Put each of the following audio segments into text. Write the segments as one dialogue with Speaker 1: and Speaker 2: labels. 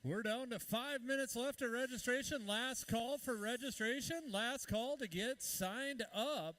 Speaker 1: We're down to 5 minutes left of registration. Last call for registration. Last call to get signed up.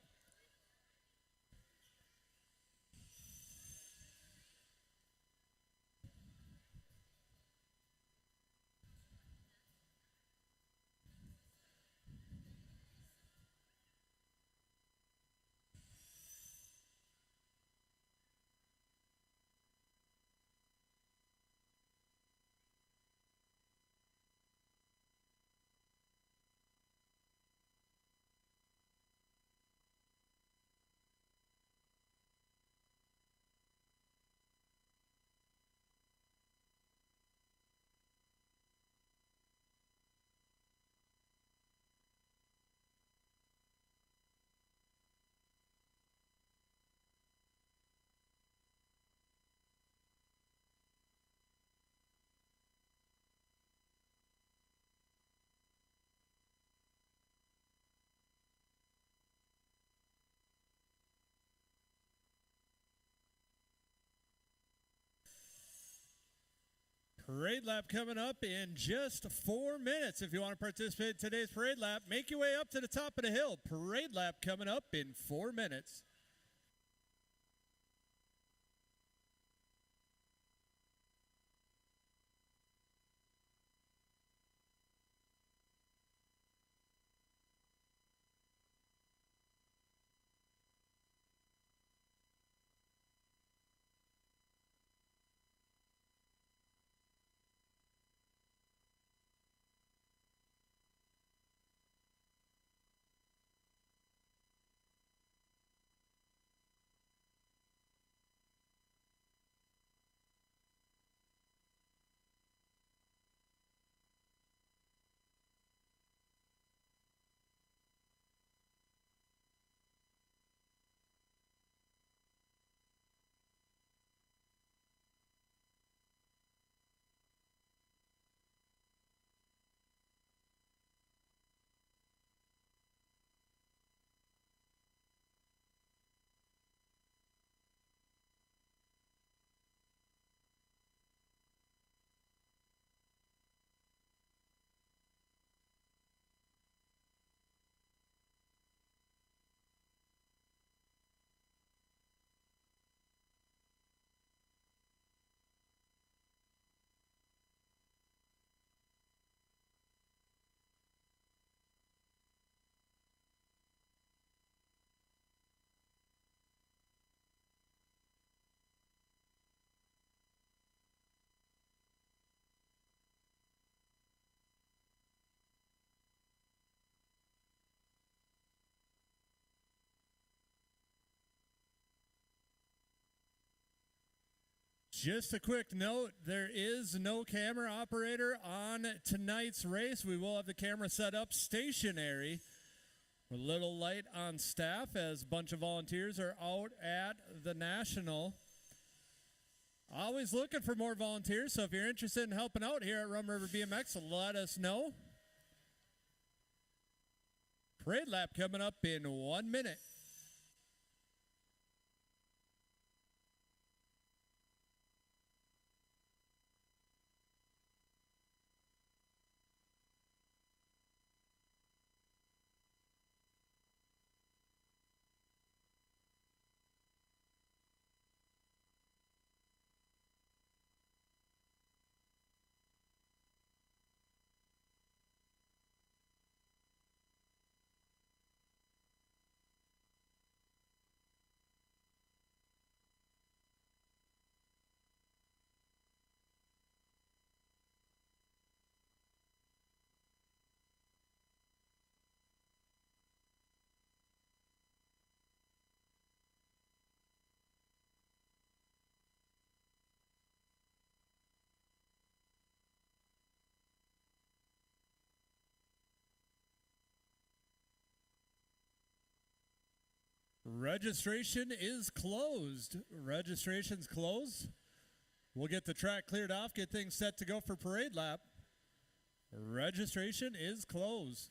Speaker 1: Parade lap coming up in just 4 minutes. If you want to participate in today's parade lap, make your way up to the top of the hill. Parade lap coming up in 4 minutes. Just a quick note, there is no camera operator on tonight's race. We will have the camera set up stationary. We're a little light on staff as a bunch of volunteers are out at the National. Always looking for more volunteers, so if you're interested in helping out here at Rum River BMX, let us know. Parade lap coming up in 1 minute. Registration is closed. Registration's closed. We'll get the track cleared off, get things set to go for parade lap. Registration is closed.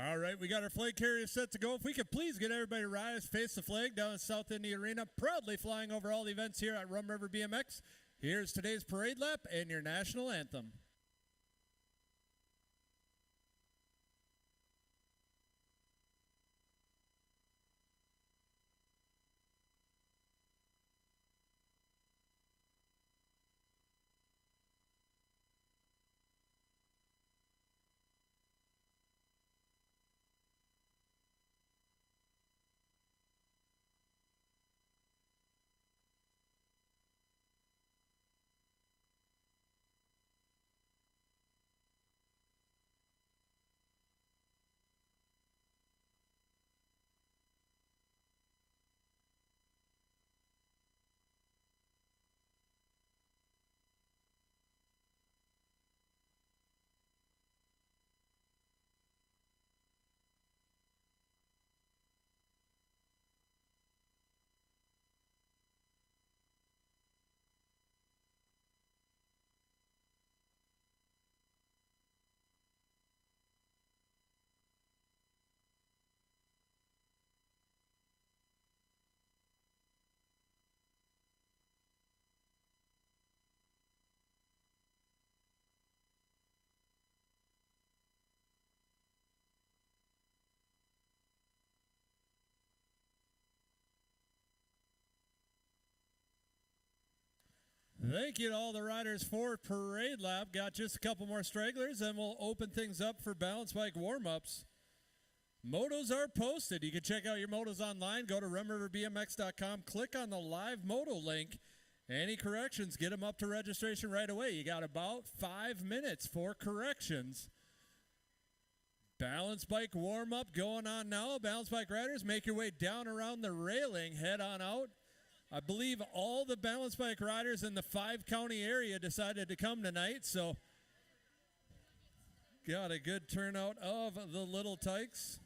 Speaker 1: All right, we got our flag carriers set to go. If we could please get everybody to rise, face the flag down at South Indy Arena, proudly flying over all the events here at Rum River BMX. Here's today's parade lap and your national anthem. Thank you to all the riders for parade lap. Got just a couple more stragglers, and we'll open things up for balance bike warm-ups. Motos are posted. You can check out your motos online. Go to rumriverbmx.com. Click on the live moto link. Any corrections, get them up to registration right away. You got about 5 minutes for corrections. Balance bike warm-up going on now. Balance bike riders, make your way down around the railing. Head on out. I believe all the balance bike riders in the 5-county area decided to come tonight, so got a good turnout of the little tykes.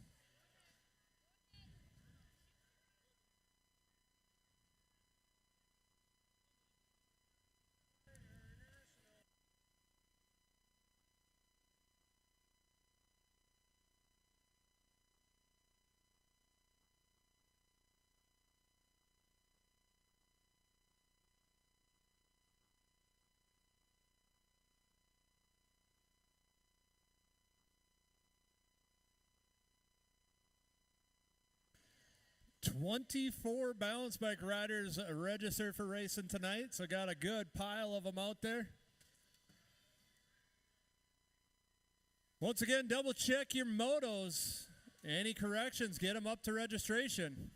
Speaker 1: "24 balance bike riders registered for racing tonight, so got a good pile of them out there. Once again, double check your motos. Any corrections, get them up to registration.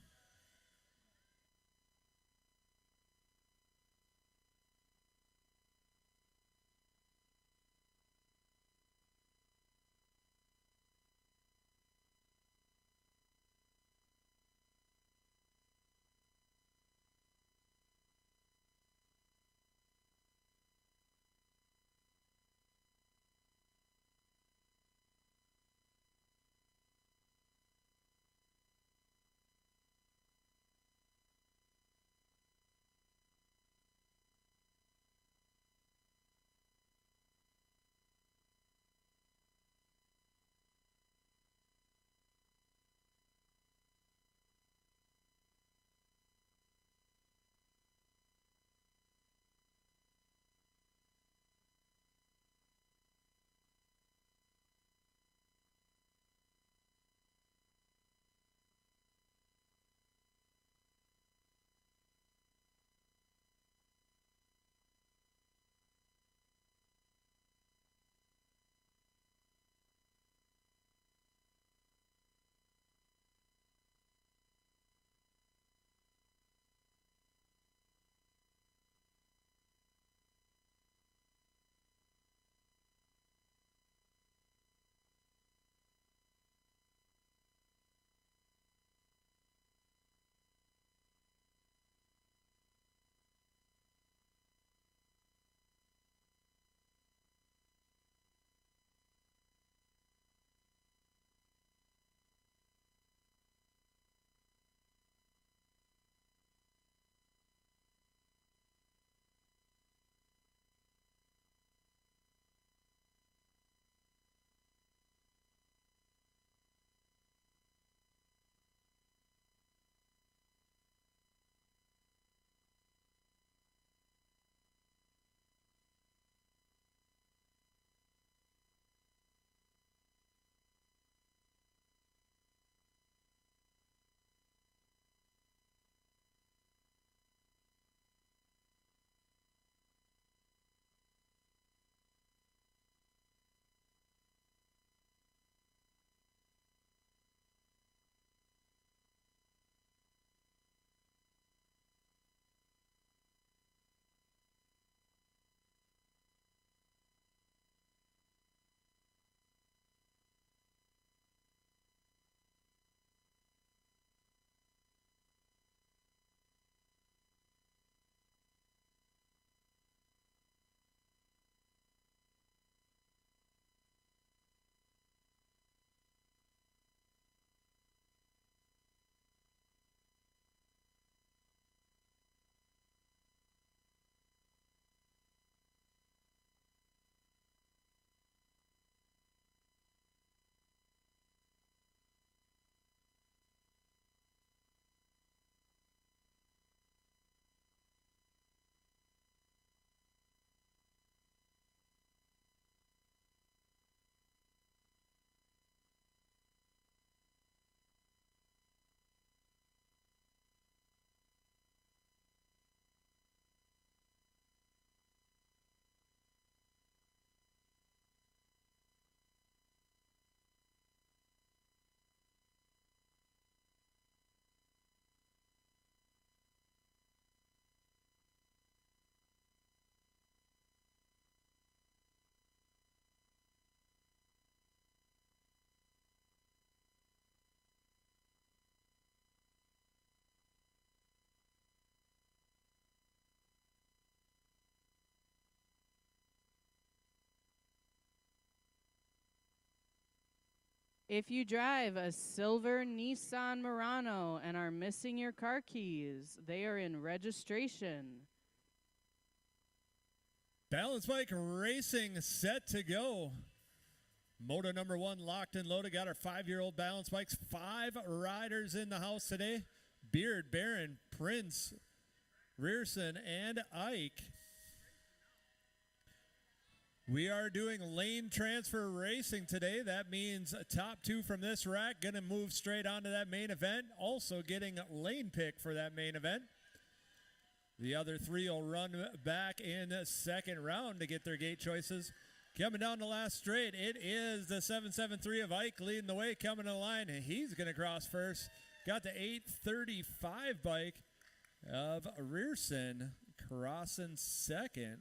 Speaker 2: If you drive a silver Nissan Murano and are missing your car keys, they are in registration.
Speaker 1: Balance bike racing set to go. Moto number 1 locked and loaded. Got our 5-year-old balance bikes. 5 riders in the house today. Beard, Barron, Prince, Rearson, and Ike. We are doing lane transfer racing today. That means top 2 from this rack going to move straight onto that main event. Also getting lane pick for that main event. The other 3 will run back in the second round to get their gate choices. Coming down the last straight, it is the 773 of Ike leading the way, coming to the line. He's going to cross first. Got the 835 bike of Rearson crossing second.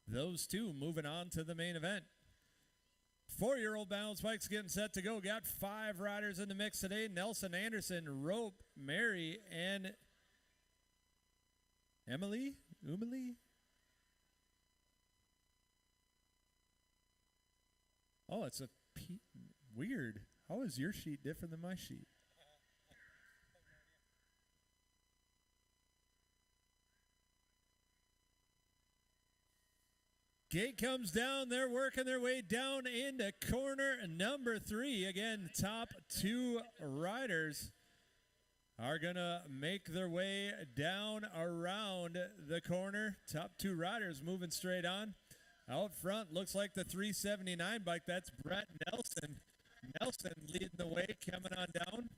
Speaker 1: Those 2 moving on to the main event. 4-year-old balance bikes getting set to go. Got 5 riders in the mix today. Nelson, Anderson, Rope, Mary, and Emily? Oh, it's a weird. How is your sheet different than my sheet? Gate comes down. They're working their way down into corner number 3. Again, top 2 riders are going to make their way down around the corner. Top 2 riders moving straight on. Out front, looks like the 379 bike. That's Brett Nelson. Nelson leading the way, coming on down.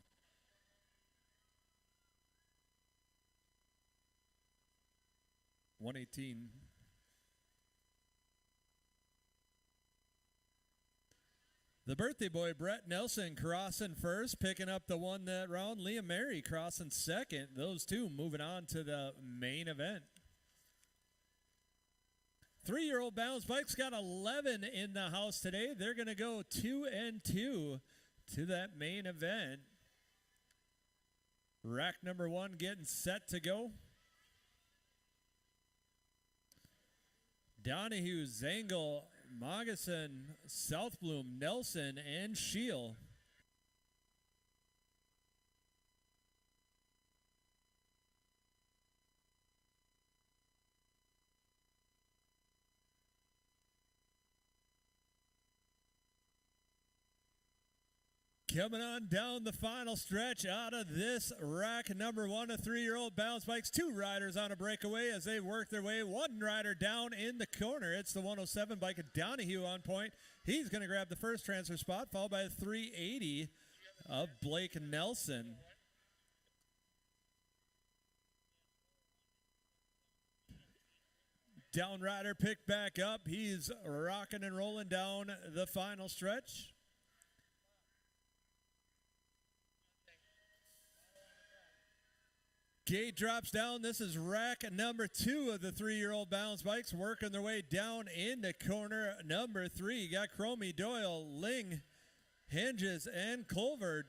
Speaker 1: $118. The birthday boy, Brett Nelson, crossing first, picking up the one that round. Liam Mary crossing second. Those 2 moving on to the main event. 3-year-old balance bikes got 11 in the house today. They're going to go 2 and 2 to that main event. Rack number 1 getting set to go. Donahue, Zangle, Mogason, Southbloom, Nelson, and Scheel. Coming on down the final stretch out of this rack number 1, a 3-year-old balance bikes. 2 riders on a breakaway as they work their way. 1 rider down in the corner. It's the 107 bike of Donahue on point. He's going to grab the first transfer spot, followed by the 380 of Blake Nelson. Down rider picked back up. He's rocking and rolling down the final stretch. Gate drops down. This is rack number 2 of the 3-year-old balance bikes working their way down into corner number 3. You got Cromie, Doyle, Ling, Hinges, and Colvard.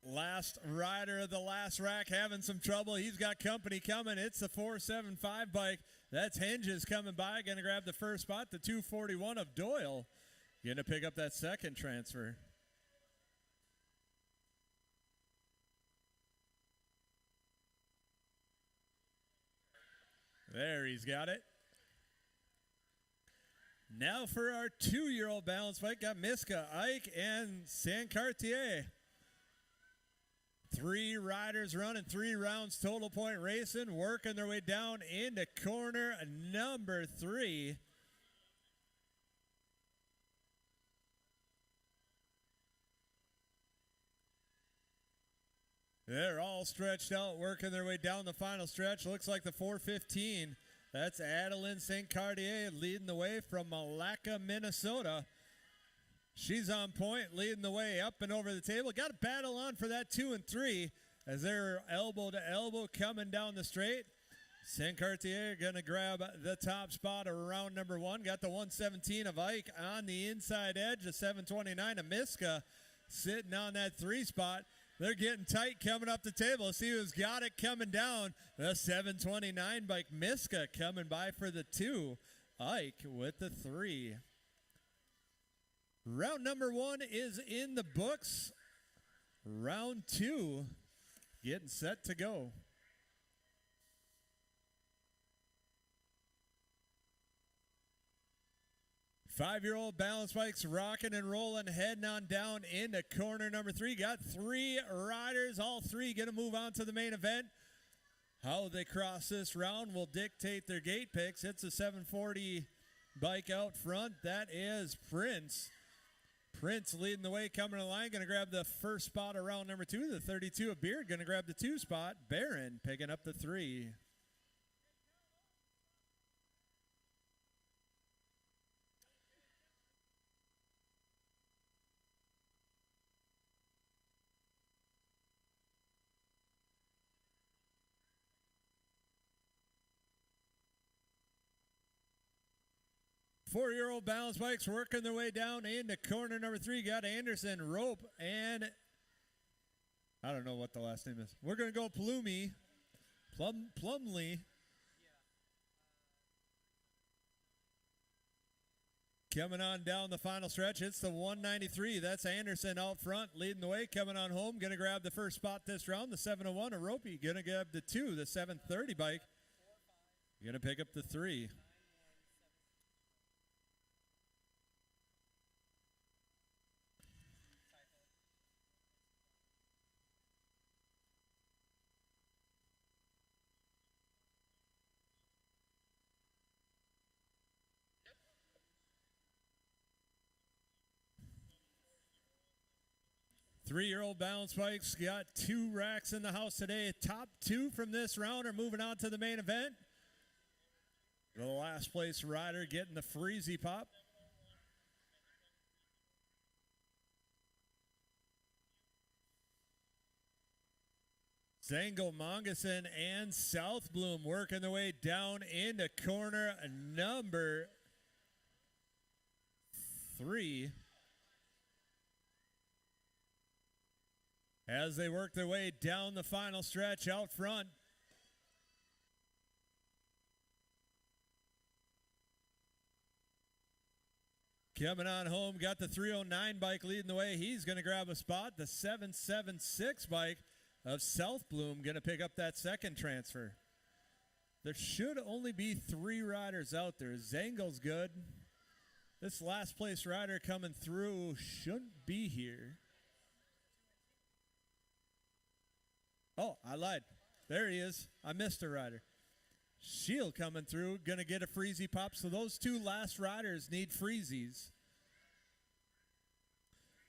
Speaker 1: Last rider of the last rack having some trouble. He's got company coming. It's the 475 bike. That's Hinges coming by. Going to grab the first spot. The 241 of Doyle. Going to pick up that second transfer. There, he's got it. Now for our 2-year-old balance bike, got Miska, Ike, and San Cartier. 3 riders running 3 rounds total point racing, working their way down into corner number 3. They're all stretched out, working their way down the final stretch. Looks like the 415. That's Adeline St. Cartier leading the way from Malacca, Minnesota. She's on point, leading the way up and over the table. Got a battle on for that 2 and 3 as they're elbow to elbow coming down the straight. St. Cartier going to grab the top spot of round number 1. Got the 117 of Ike on the inside edge. The 729 of Miska sitting on that 3 spot. They're getting tight coming up the table. See who's got it coming down. The 729 bike, Miska coming by for the 2. Ike with the 3. Round number 1 is in the books. Round 2 getting set to go. 5-year-old balance bikes rocking and rolling, heading on down into corner number 3. Got 3 riders, all 3 going to move on to the main event. How they cross this round will dictate their gate picks. It's a 740 bike out front. That is Prince. Prince leading the way, coming to the line, going to grab the first spot of round number 2. The 32 of Beard going to grab the 2 spot. Barron picking up the 3. 4-year-old balance bikes working their way down into corner number 3. Got Anderson, Rope, and I don't know what the last name is. We're going to go Plumley. Coming on down the final stretch, it's the 193. That's Anderson out front, leading the way, coming on home. Going to grab the first spot this round, the 701 of Ropey. Going to grab the 2, the 730 bike. Going to pick up the 3. Three-year-old balance bikes got 2 racks in the house today. Top 2 from this round are moving on to the main event. The last place rider getting the Freezy Pop. Zango, Mongeson, and South Bloom working their way down into corner number 3. As they work their way down the final stretch out front. Coming on home, got the 309 bike leading the way. He's going to grab a spot. The 776 bike of South Bloom going to pick up that second transfer. There should only be 3 riders out there. Zangel's good. This last place rider coming through shouldn't be here. Oh, I lied. There he is. I missed a rider. Shield coming through, going to get a Freezy Pop. So those 2 last riders need Freezies.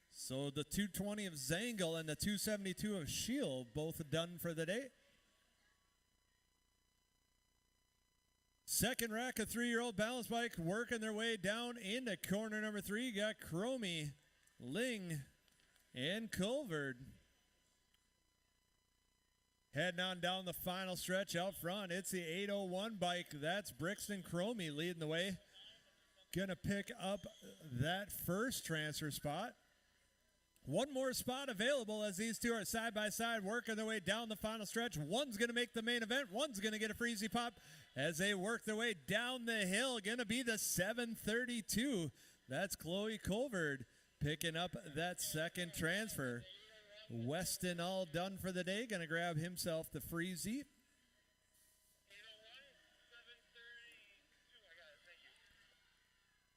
Speaker 1: So the 220 of Zangle and the 272 of Shield both done for the day. Second rack of 3-year-old balance bike working their way down into corner number 3. You got Chromie, Ling, and Culverd. Heading on down the final stretch out front, it's the 801 bike. That's Brixton Chromie leading the way. Gonna pick up that first transfer spot. One more spot available as these 2 are side by side working their way down the final stretch. One's gonna make the main event. One's gonna get a Freezy Pop as they work their way down the hill. Gonna be the 732. That's Chloe Culverd picking up that second transfer. Weston all done for the day. Going to grab himself the Freezy.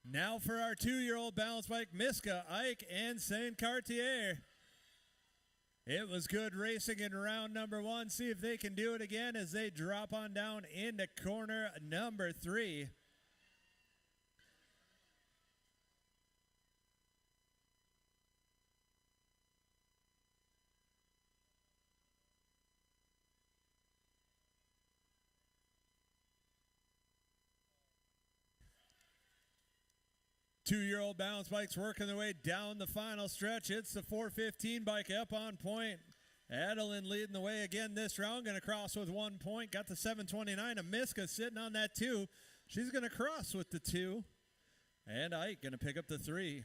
Speaker 1: Now for our 2-year-old balance bike, Miska, Ike, and Saint Cartier. It was good racing in round number 1. See if they can do it again as they drop on down into corner number 3. Two-year-old balance bikes working their way down the final stretch. It's the 415 bike up on point. Adeline leading the way again this round. Going to cross with 1 point. Got the 729. Amiska sitting on that 2. She's going to cross with the 2. And Ike going to pick up the 3.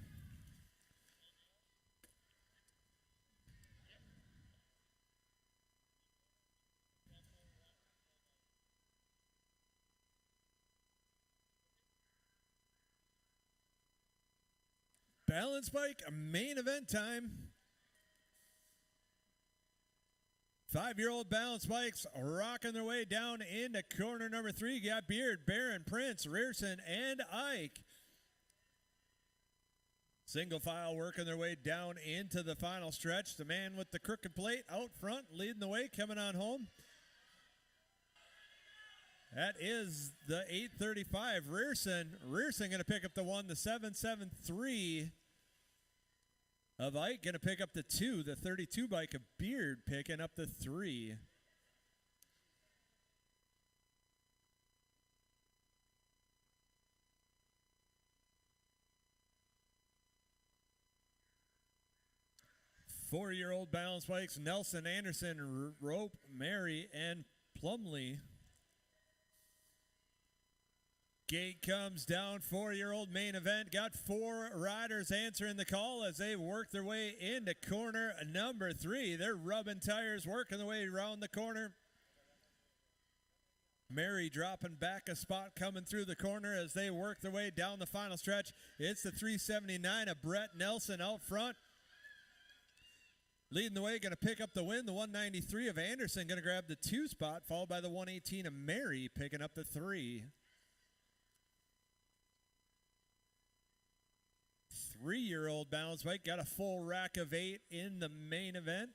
Speaker 1: Balance bike, main event time. 5-year-old balance bikes rocking their way down into corner number 3. You got Beard, Barron, Prince, Rearson, and Ike. Single file working their way down into the final stretch. The man with the crooked plate out front leading the way, coming on home. That is the 835 Rearson. Rearson going to pick up the 1, the 773 of Ike going to pick up the 2, the 32 bike of Beard picking up the 3. Four-year-old balance bikes, Nelson, Anderson, Rope, Mary, and Plumley. Gate comes down, 4-year-old main event. Got 4 riders answering the call as they work their way into corner number 3. They're rubbing tires, working their way around the corner. Mary dropping back a spot, coming through the corner as they work their way down the final stretch. It's the 379 of Brett Nelson out front. Leading the way, going to pick up the win. The 193 of Anderson going to grab the 2 spot, followed by the 118 of Mary picking up the 3. 3-year-old balance bike got a full rack of 8 in the main event.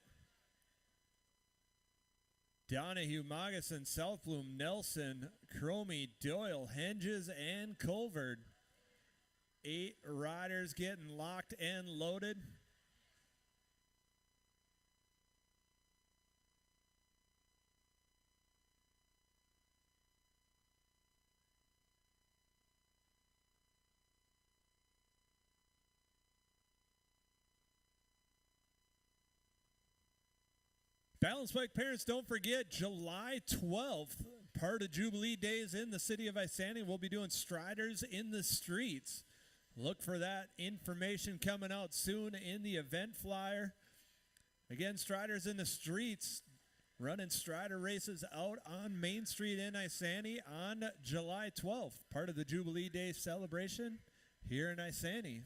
Speaker 1: Donahue, Mogason, Southbloom, Nelson, Cromie, Doyle, Henges, and Colvard. 8 riders getting locked and loaded. Balance bike parents, don't forget July 12th, part of Jubilee Days in the city of Isani. We'll be doing Striders in the Streets. Look for that information coming out soon in the event flyer. Again, Striders in the Streets, running Strider races out on Main Street in Isani on July 12th, part of the Jubilee Day celebration here in Isani.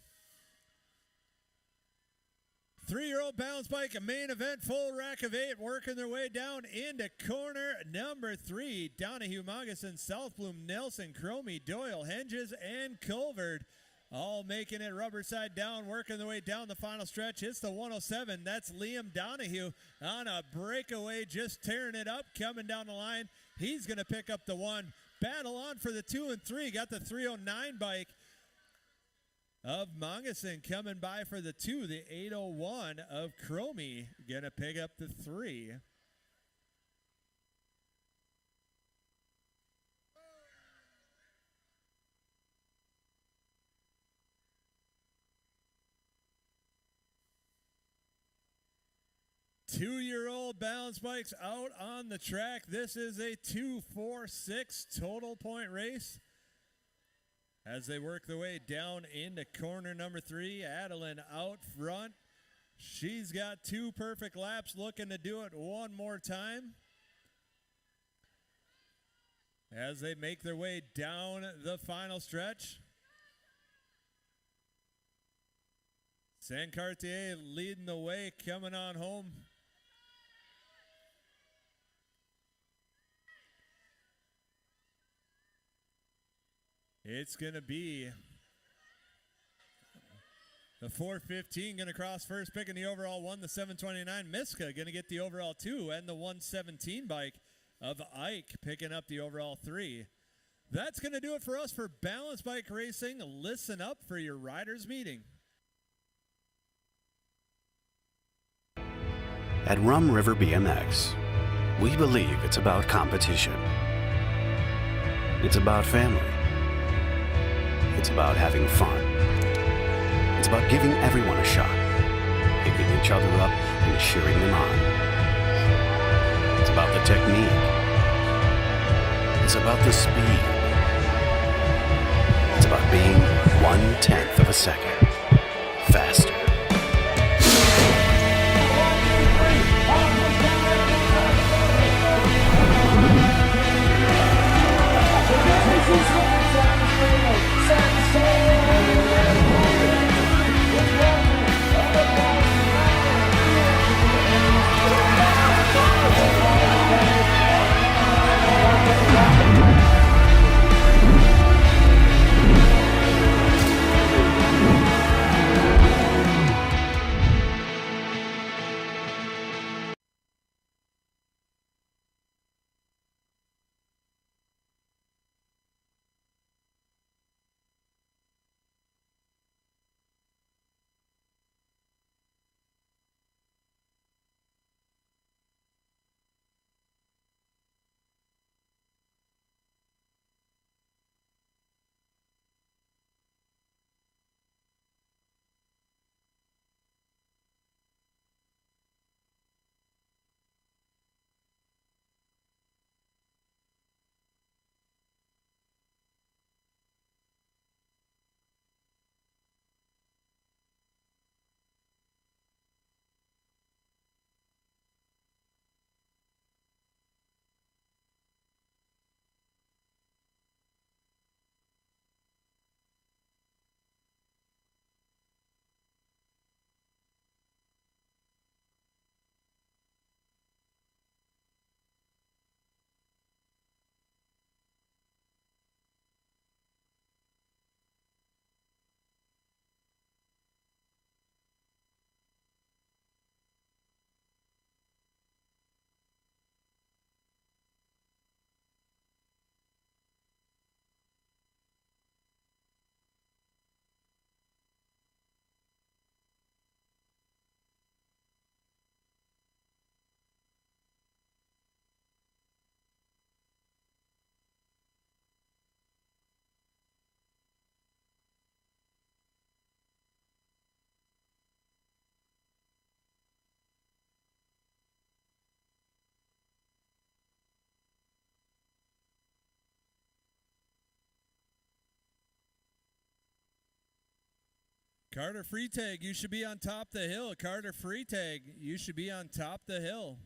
Speaker 1: 3-year-old balance bike, a main event, full rack of 8, working their way down into corner number 3. Donahue, Mogason, Southbloom, Nelson, Cromie, Doyle, Henges, and Colvard all making it rubber side down, working their way down the final stretch. It's the 107. That's Liam Donahue on a breakaway, just tearing it up, coming down the line. He's going to pick up the 1. Battle on for the 2 and 3. Got the 309 bike of Mogason coming by for the 2, the 801 of Cromie gonna pick up the 3. Two-year-old balance bikes out on the track. This is a 2-4-6 total point race. As they work their way down into corner number 3, Adeline out front. She's got 2 perfect laps, looking to do it one more time. As they make their way down the final stretch. San Cartier leading the way, coming on home. It's going to be the 415 going to cross first, picking the overall 1, the 729. Miska going to get the overall 2, and the 117 bike of Ike picking up the overall 3. That's going to do it for us for Balance Bike Racing. Listen up for your riders meeting.
Speaker 3: At Rum River BMX, we believe it's about competition. It's about family. It's about having fun. It's about giving everyone a shot, picking each other up and cheering them on. It's about the technique. It's about the speed. It's about being 1/10 of a second faster.
Speaker 1: Carter Freetag, you should be on top the hill. Carter Freetag, you should be on top the hill.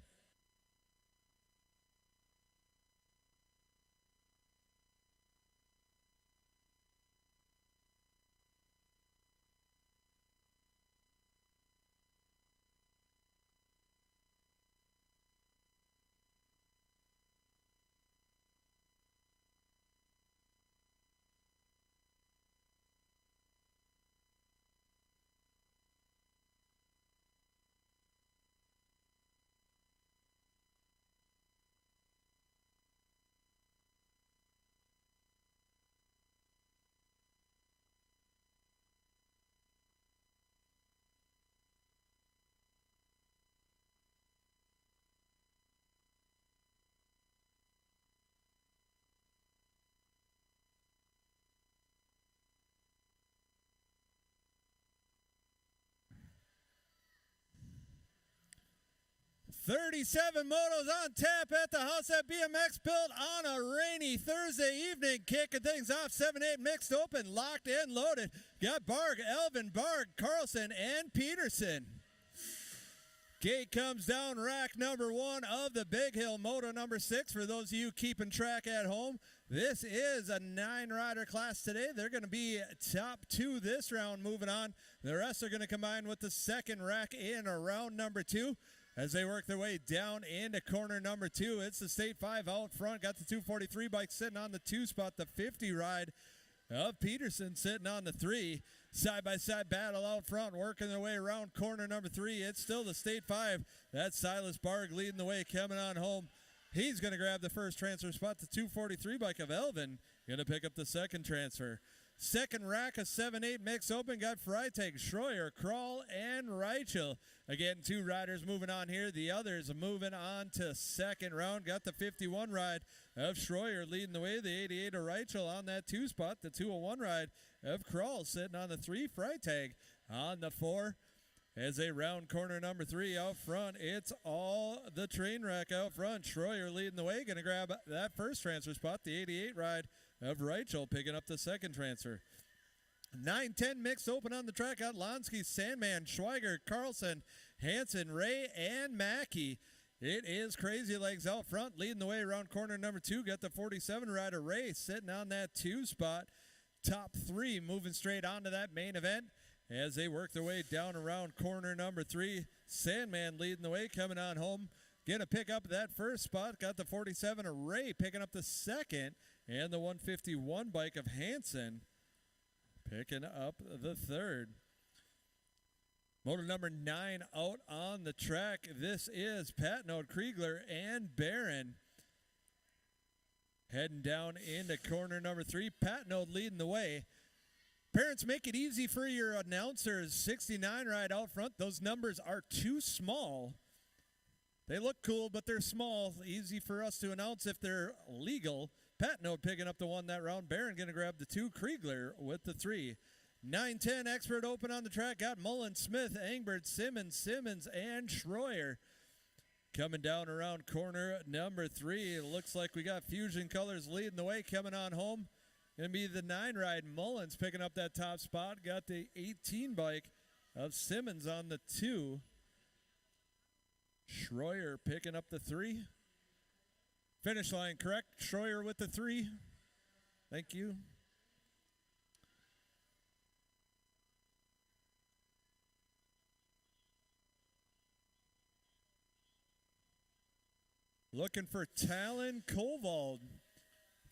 Speaker 1: "37 motos on tap at the house at BMX, built on a rainy Thursday evening. Kicking things off, 7-8 mixed open, locked and loaded. Got Barg, Elvin, Barg, Carlson, and Peterson. Gate comes down, rack number 1 of the Big Hill, moto number 6. For those of you keeping track at home, this is a 9-rider class today. They're going to be top 2 this round. Moving on, the rest are going to combine with the second rack in round number 2. As they work their way down into corner number 2, it's the State 5 out front. Got the 243 bike sitting on the 2 spot. The 50 ride of Peterson sitting on the 3. Side-by-side battle out front, working their way around corner number 3. It's still the State 5. That's Silas Barg leading the way, coming on home. He's going to grab the first transfer spot. The 243 bike of Elvin going to pick up the second transfer. Second rack of 7-8 mix open. Got Freitag, Schroyer, Kral, and Reichel. Again, 2 riders moving on here. The others moving on to second round. Got the 51 ride of Schroyer leading the way. The 88 of Reichel on that 2 spot. The 201 ride of Kral sitting on the 3. Freitag on the 4. As they round corner number 3 out front, it's all the train wreck out front. Schroyer leading the way. Going to grab that first transfer spot. The 88 ride of Reichel picking up the second transfer. 9-10 mixed open on the track. Got Lonsky, Sandman, Schweiger, Carlson, Hansen, Ray, and Mackey. It is Crazy Legs out front, leading the way around corner number 2. Got the 47 rider, Ray, sitting on that 2 spot. Top 3 moving straight onto that main event. As they work their way down around corner number 3, Sandman leading the way, coming on home. Going to pick up that first spot. Got the 47 of Ray picking up the second. And the 151 bike of Hansen picking up the third. Motor number 9 out on the track. This is Patnode, Kriegler, and Barron. Heading down into corner number 3. Patnode leading the way. Parents, make it easy for your announcers. 69 ride out front. Those numbers are too small. They look cool, but they're small. Easy for us to announce if they're legal. Patnode picking up the 1 that round. Barron going to grab the 2. Kriegler with the 3. 9-10 expert open on the track. Got Mullen, Smith, Engbert, Simmons, and Schroyer. Coming down around corner number 3. It looks like we got Fusion Colors leading the way, coming on home. Going to be the 9 ride. Mullins picking up that top spot. Got the 18 bike of Simmons on the 2. Schroyer picking up the 3. Finish line correct. Schroyer with the 3. Thank you. Looking for Talon Kovold.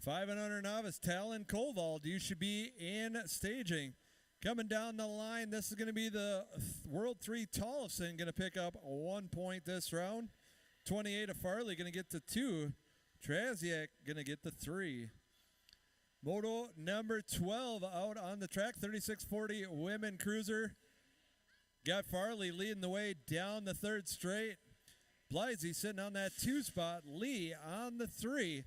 Speaker 1: 5 and under novice, Talon Kovold. You should be in staging. Coming down the line, this is going to be the World 3 Tollefson. Going to pick up 1 point this round. 28 of Farley going to get the 2. Traziak going to get the 3. Moto number 12 out on the track. 3640 women cruiser. Got Farley leading the way down the 3rd straight. Blisey sitting on that 2 spot. Lee on the 3.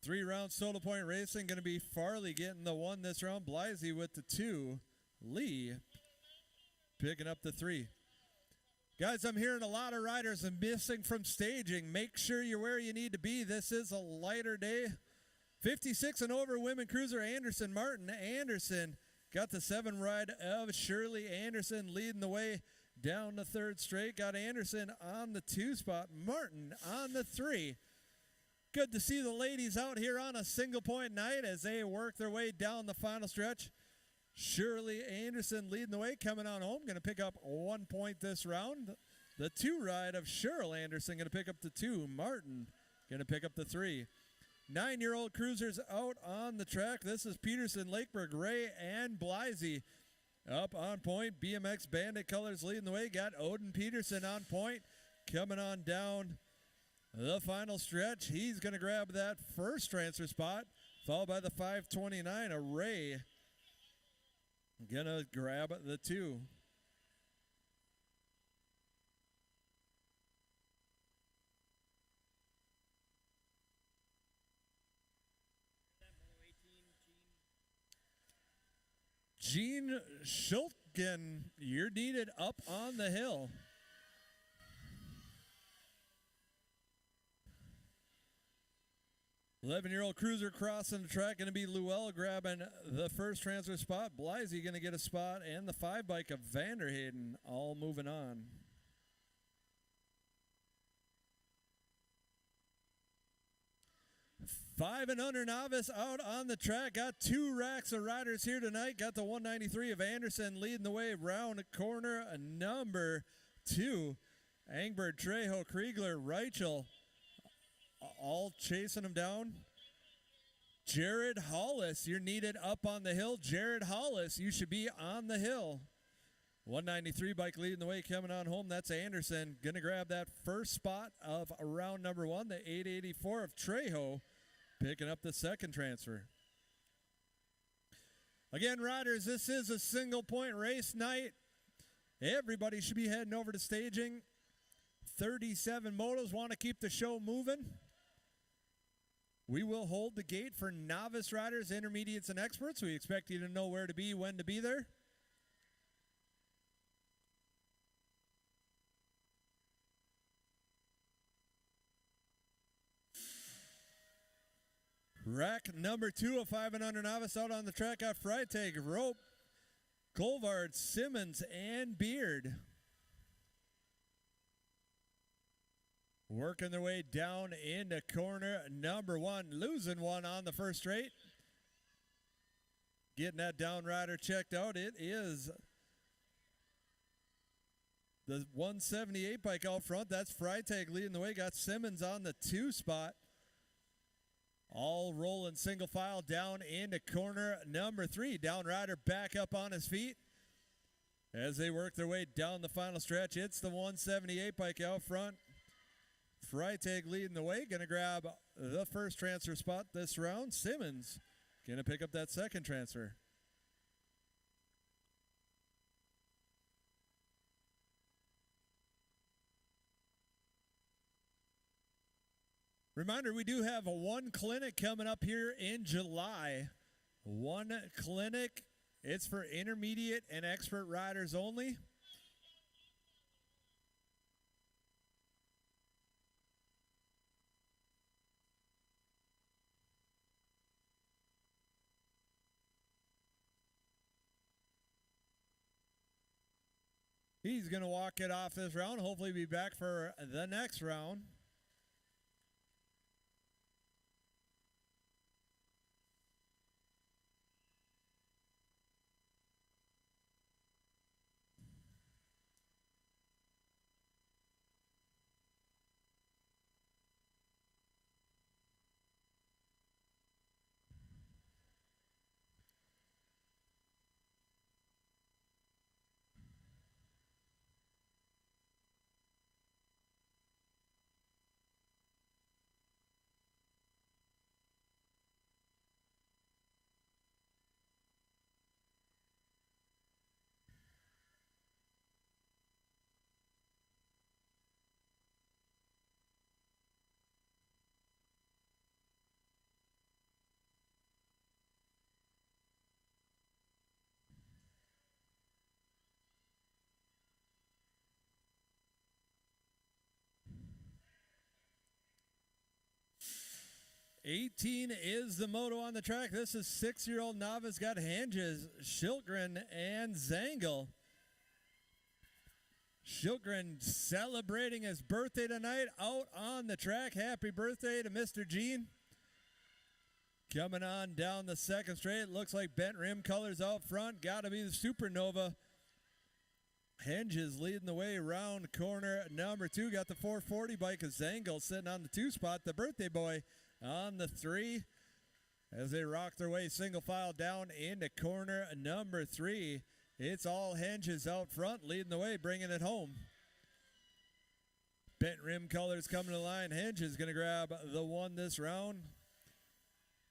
Speaker 1: 3-round solo point racing. Going to be Farley getting the 1 this round. Blisey with the 2. Lee picking up the 3. Guys, I'm hearing a lot of riders are missing from staging. Make sure you're where you need to be. This is a lighter day 56 and over women cruiser Anderson Martin. Anderson got the 7 ride of Shirley Anderson leading the way down the 3rd straight. Got Anderson on the 2 spot. Martin on the 3. Good to see the ladies out here on a single point night as they work their way down the final stretch. Shirley Anderson leading the way, coming on home, going to pick up 1 point this round. The 2 ride of Cheryl Anderson going to pick up the 2. Martin going to pick up the 3. 9-year-old cruisers out on the track. This is Peterson, Lakeberg, Ray, and Blisey up on point. BMX Bandit Colors leading the way. Got Odin Peterson on point, coming on down the final stretch. He's going to grab that first transfer spot, followed by the 529, a Ray. Going to grab the 2. Gene Schultgen, you're needed up on the hill. Eleven-year-old cruiser crossing the track, going to be Luell grabbing the first transfer spot. Blisey going to get a spot, and the 5 bike of Vanderhayden all moving on. 5 and under novice out on the track. Got 2 racks of riders here tonight. Got the 193 of Anderson leading the way round corner number 2. Angbert, Trejo, Kriegler, Reichel all chasing him down. Jared Hollis, you're needed up on the hill. Jared Hollis, you should be on the hill. 193 bike leading the way, coming on home. That's Anderson. Going to grab that first spot of round number 1. The 884 of Trejo picking up the second transfer. Again, riders, this is a single point race night. Everybody should be heading over to staging. 37 motos want to keep the show moving. We will hold the gate for novice riders, intermediates, and experts. We expect you to know where to be, when to be there. Rack number 2 of 5 and under novice out on the track. Got Freitag, Rope, Colvard, Simmons, and Beard. Working their way down into corner number 1. Losing one on the first straight. Getting that down rider checked out. It is the 178 bike out front. That's Freitag leading the way. Got Simmons on the 2 spot. All rolling single file down into corner number 3. Down rider back up on his feet as they work their way down the final stretch. It's the 178 bike out front. Freitag leading the way. Going to grab the first transfer spot this round. Simmons going to pick up that second transfer. Reminder, we do have one clinic coming up here in July. One clinic. It's for intermediate and expert riders only. He's going to walk it off this round. Hopefully be back for the next round. 18 is the moto on the track. This is 6-year-old novice. Got Hanges, Shilgren, and Zangle. Shilgren celebrating his birthday tonight out on the track. Happy birthday to Mr. Gene. Coming on down the second straight. Looks like bent rim colors out front. Got to be the Supernova. Henges leading the way around corner number 2. Got the 440 bike of Zangle sitting on the 2 spot. The birthday boy on the 3 as they rock their way single file down into corner number 3. It's all Henges out front leading the way, bringing it home. Bent rim colors coming to the line. Henges going to grab the 1 this round.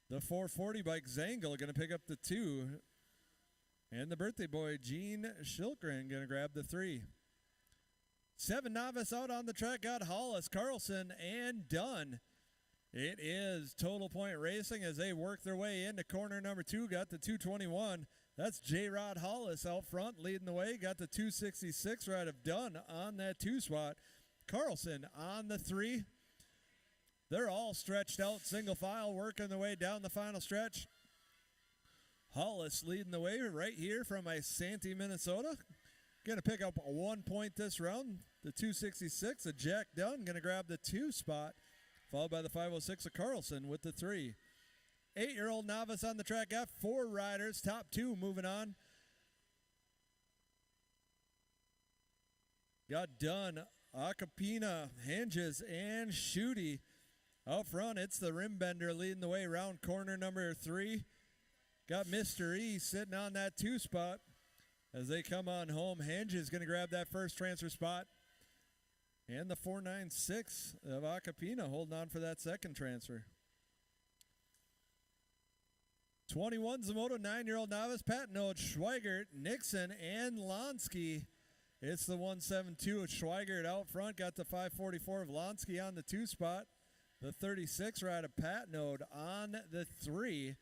Speaker 1: The 440 bike Zangle going to pick up the 2. And the birthday boy, Gene Shilgren, going to grab the 3. 7 novice out on the track. Got Hollis, Carlson, and Dunn. It is Total Point Racing as they work their way into corner number 2. Got the 221. That's J-Rod Hollis out front leading the way. Got the 266 right of Dunn on that 2 spot. Carlson on the 3. They're all stretched out single file working their way down the final stretch. Hollis leading the way right here from Isanti, Minnesota. Going to pick up 1 point this round. The 266 of Jack Dunn going to grab the 2 spot, followed by the 506 of Carlson with the 3. 8-year-old novice on the track. Got 4 riders. Top 2 moving on. Got Dunn, Acapina, Henges, and Shooty. Out front, it's the rim bender leading the way around corner number 3. Got Mr. E sitting on that 2 spot. As they come on home, Henges is going to grab that first transfer spot. And the 496 of Acapina holding on for that second transfer. 21's the moto, 9-year-old novice, Patnode, Schweigert, Nixon, and Lonsky. It's the 172 of Schweigert out front. Got the 544 of Lonsky on the 2 spot. The 36 ride of Patnode on the 3.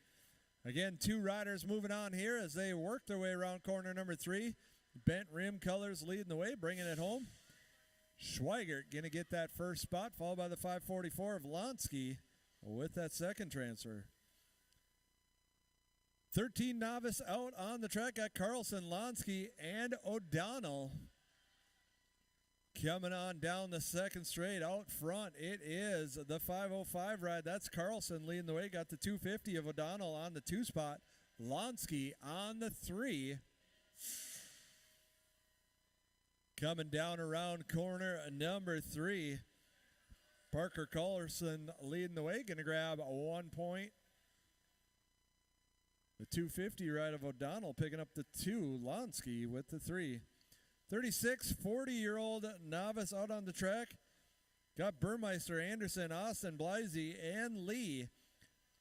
Speaker 1: Again, 2 riders moving on here as they work their way around corner number 3. Bent rim colors leading the way, bringing it home. Schweigert going to get that first spot, followed by the 544 of Lonsky with that second transfer. 13 novice out on the track. Got Carlson, Lonsky, and O'Donnell. Coming on down the second straight out front, it is the 505 ride. That's Carlson leading the way. Got the 250 of O'Donnell on the 2 spot. Lonsky on the 3. Coming down around corner number 3. Parker Carlson leading the way. Going to grab 1 point. The 250 ride of O'Donnell picking up the 2. Lonsky with the 3. 36, 40-year-old novice out on the track. Got Burmeister, Anderson, Austin, Blisey, and Lee.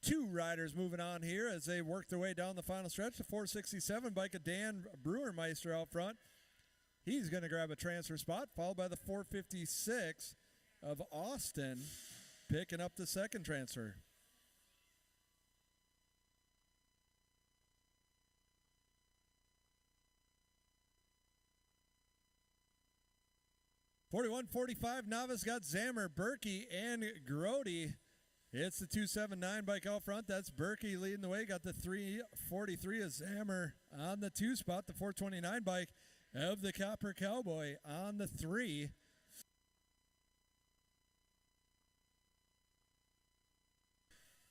Speaker 1: 2 riders moving on here as they work their way down the final stretch. The 467 bike of Dan Brewermeister out front. He's going to grab a transfer spot, followed by the 456 of Austin picking up the second transfer. 41-45 novice got Zammer, Berkey, and Grody. It's the 279 bike out front. That's Berkey leading the way. Got the 343 of Zammer on the 2 spot. The 429 bike of the Copper Cowboy on the 3.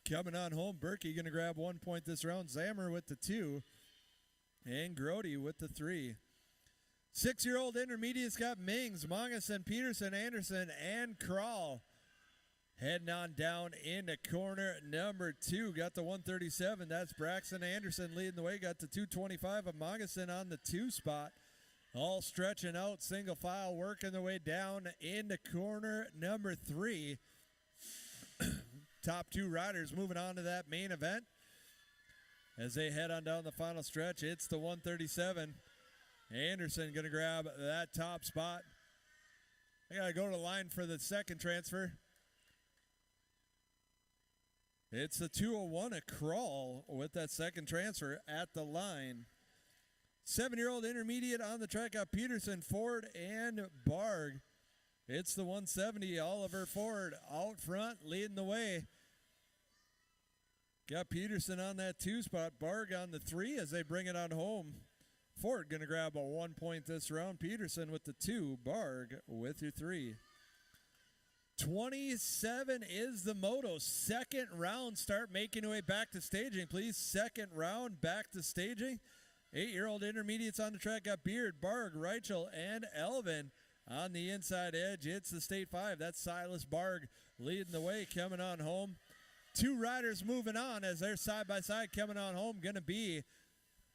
Speaker 1: Coming on home, Berkey going to grab 1 point this round. Zammer with the 2. And Grody with the 3. 6-year-old intermediates got Mings, Mongeson, Peterson, Anderson, and Kral. Heading on down into corner number 2. Got the 137. That's Braxton Anderson leading the way. Got the 225 of Mongeson on the 2 spot. All stretching out, single file, working their way down into corner number 3. Top 2 riders moving on to that main event. As they head on down the final stretch, it's the 137. Anderson going to grab that top spot. I got to go to the line for the second transfer. It's the 201 a Crawl with that second transfer at the line. 7-year-old intermediate on the track got Peterson, Ford, and Barg. It's the 170 Oliver Ford out front leading the way. Got Peterson on that 2 spot. Barg on the 3 as they bring it on home. Ford going to grab a 1 point this round. Peterson with the 2. Barg with your 3. 27 is the moto. Second round. Start making your way back to staging, please. Second round back to staging. 8-year-old intermediates on the track. Got Beard, Barg, Reichel, and Elvin. On the inside edge, it's the State 5. That's Silas Barg leading the way, coming on home. 2 riders moving on as they're side by side coming on home. Going to be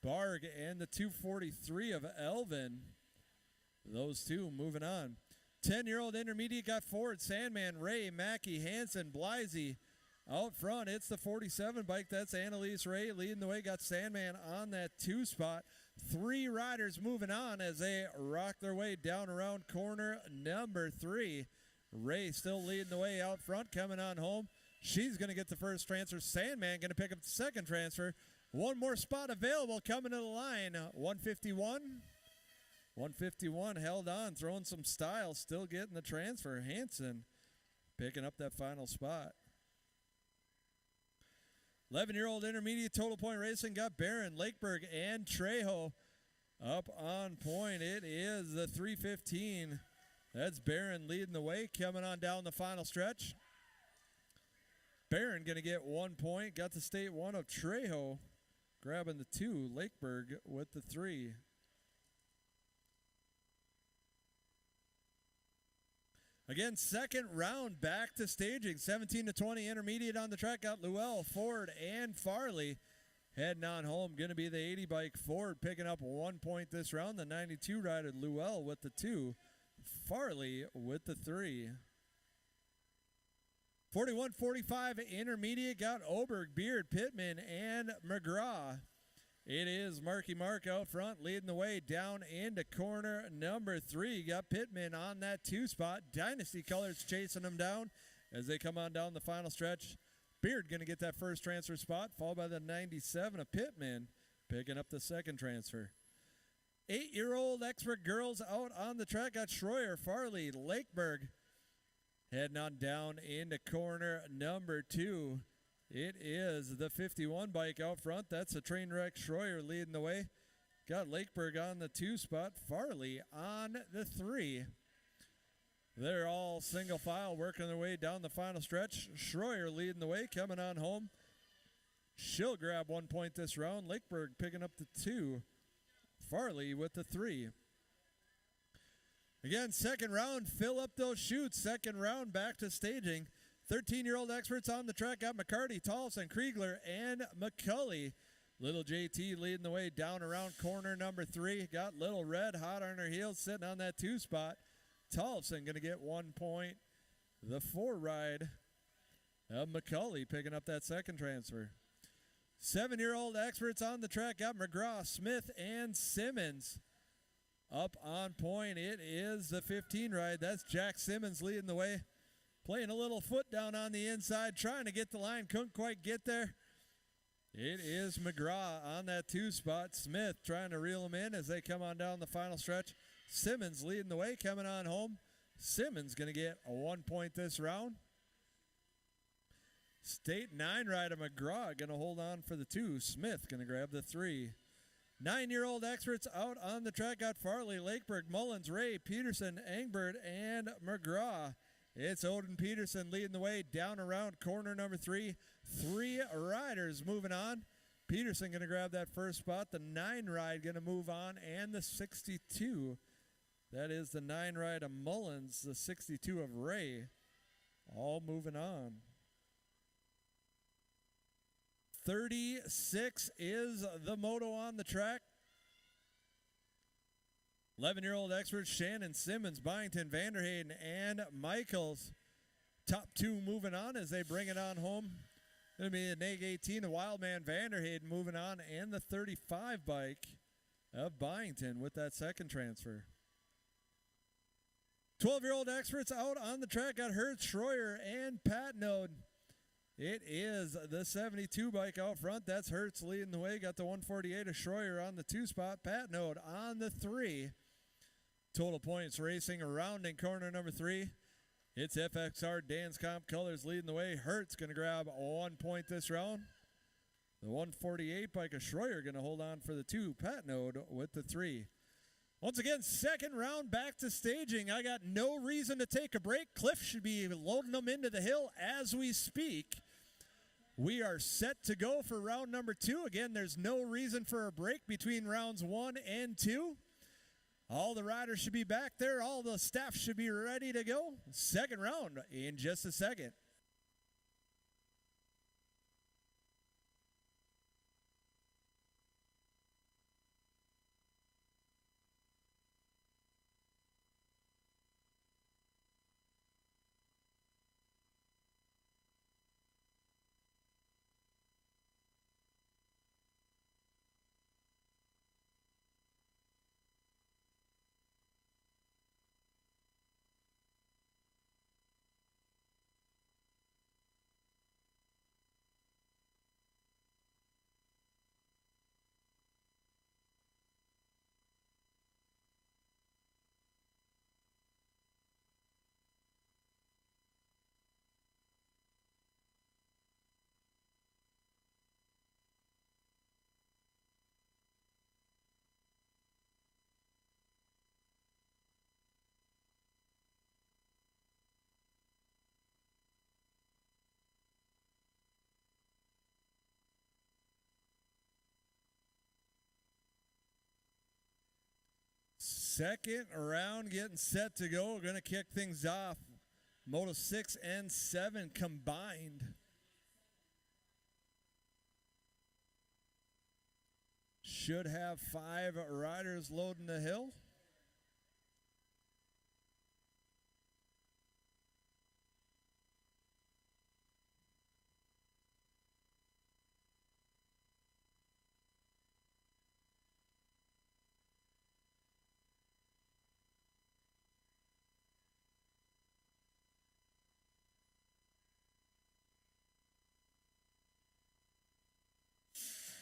Speaker 1: Barg and the 243 of Elvin. Those 2 moving on. 10-year-old intermediate got Ford, Sandman, Ray, Mackey, Hansen, Blisey. Out front, it's the 47 bike. That's Annalise Ray leading the way. Got Sandman on that 2 spot. 3 riders moving on as they rock their way down around corner number 3. Ray still leading the way out front, coming on home. She's going to get the first transfer. Sandman going to pick up the second transfer. One more spot available coming to the line. 151. 151 held on, throwing some style, still getting the transfer. Hansen picking up that final spot. 11-year-old intermediate total point racing got Barron, Lakeberg, and Trejo up on point. It is the 315. That's Barron leading the way, coming on down the final stretch. Barron going to get 1 point. Got the State 1 of Trejo grabbing the 2. Lakeberg with the 3. Again, second round back to staging. 17 to 20 intermediate on the track. Got Llewell, Ford, and Farley heading on home. Going to be the 80 bike. Ford picking up 1 point this round. The 92 rider Llewell with the 2. Farley with the 3. 41-45 intermediate got Oberg, Beard, Pittman, and McGraw. It is Marky Mark out front leading the way down into corner number 3. Got Pittman on that 2 spot. Dynasty Colors chasing them down as they come on down the final stretch. Beard going to get that first transfer spot, followed by the 97 of Pittman picking up the second transfer. 8-year-old expert girls out on the track. Got Schroyer, Farley, Lakeberg heading on down into corner number 2. It is the 51 bike out front. That's a train wreck. Schroyer leading the way. Got Lakeberg on the 2 spot. Farley on the 3. They're all single file working their way down the final stretch. Schroyer leading the way, coming on home. She'll grab 1 point this round. Lakeberg picking up the 2. Farley with the 3. Again, second round, fill up those chutes. Second round back to staging. 13-year-old experts on the track. Got McCarty, Tolson, Kriegler, and McCulley. Little JT leading the way down around corner number 3. Got Little Red hot on her heels sitting on that 2 spot. Tolson going to get 1 point. The 4 ride of McCulley picking up that second transfer. 7-year-old experts on the track. Got McGraw, Smith, and Simmons up on point. It is the 15 ride. That's Jack Simmons leading the way. Playing a little foot down on the inside, trying to get the line, couldn't quite get there. It is McGraw on that 2 spot. Smith trying to reel him in as they come on down the final stretch. Simmons leading the way, coming on home. Simmons going to get a 1 point this round. State 9 rider McGraw going to hold on for the 2. Smith going to grab the 3. 9-year-old experts out on the track. Got Farley, Lakeberg, Mullins, Ray, Peterson, Engbert, and McGraw. It's Odin Peterson leading the way down around corner number 3. 3 riders moving on. Peterson going to grab that first spot. The 9 ride going to move on, and the 62. That is the 9 ride of Mullins, the 62 of Ray. All moving on. 36 is the moto on the track. 11-year-old experts Shannon, Simmons, Byington, Vanderhayden, and Michaels. Top 2 moving on as they bring it on home. Going to be the NAG 18, the Wildman Vanderhayden moving on, and the 35 bike of Byington with that second transfer. 12-year-old experts out on the track. Got Hertz, Schroyer, and Patnode. It is the 72 bike out front. That's Hertz leading the way. Got the 148 of Schroyer on the 2 spot. Patnode on the 3. Total points racing around in corner number 3. It's FXR Dance Comp Colors leading the way. Hertz going to grab 1 point this round. The 148 bike of Schroyer going to hold on for the 2. Patnode with the 3. Once again, second round back to staging. I got no reason to take a break. Cliff should be loading them into the hill as we speak. We are set to go for round number 2. Again, there's no reason for a break between rounds 1 and 2. All the riders should be back there. All the staff should be ready to go. Second round in just a second. Second round getting set to go. We're going to kick things off. Moto 6 and 7 combined. Should have 5 riders loading the hill.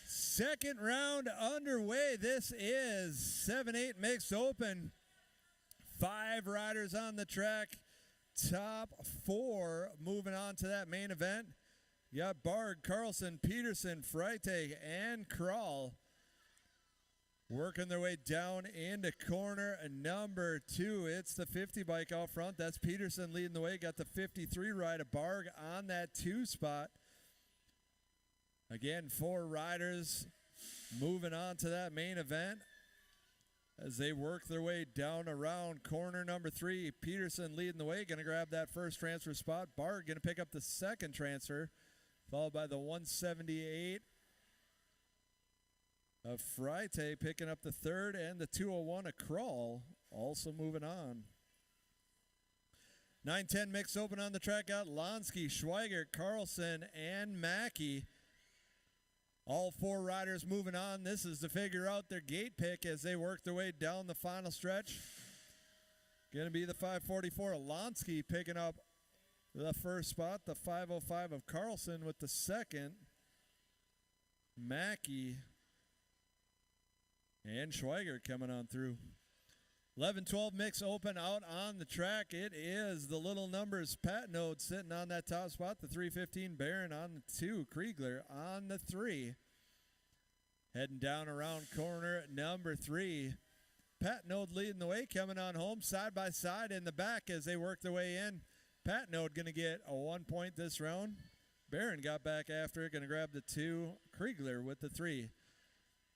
Speaker 1: Second round underway. This is 7-8 mixed open. 5 riders on the track. Top 4 moving on to that main event. You got Barg, Carlson, Peterson, Freitag, and Kral working their way down into corner number 2. It's the 50 bike out front. That's Peterson leading the way. Got the 53 ride of Barg on that 2 spot. Again, 4 riders moving on to that main event as they work their way down around corner number 3. Peterson leading the way, going to grab that first transfer spot. Barg going to pick up the second transfer, followed by the 178 of Freitag picking up the third, and the 201 of Kral also moving on. 9-10 mix open on the track. Got Lonsky, Schweigert, Carlson, and Mackey. All 4 riders moving on. This is to figure out their gate pick as they work their way down the final stretch. Going to be the 544 of Lonsky picking up the first spot. The 505 of Carlson with the second. Mackey and Schweigert coming on through. 11-12 mix open out on the track. It is the little numbers Patnode sitting on that top spot. The 315 Barron on the 2. Kriegler on the 3. Heading down around corner number 3. Patnode leading the way, coming on home side by side in the back as they work their way in. Patnode going to get a 1 point this round. Barron got back after it, going to grab the 2. Kriegler with the 3.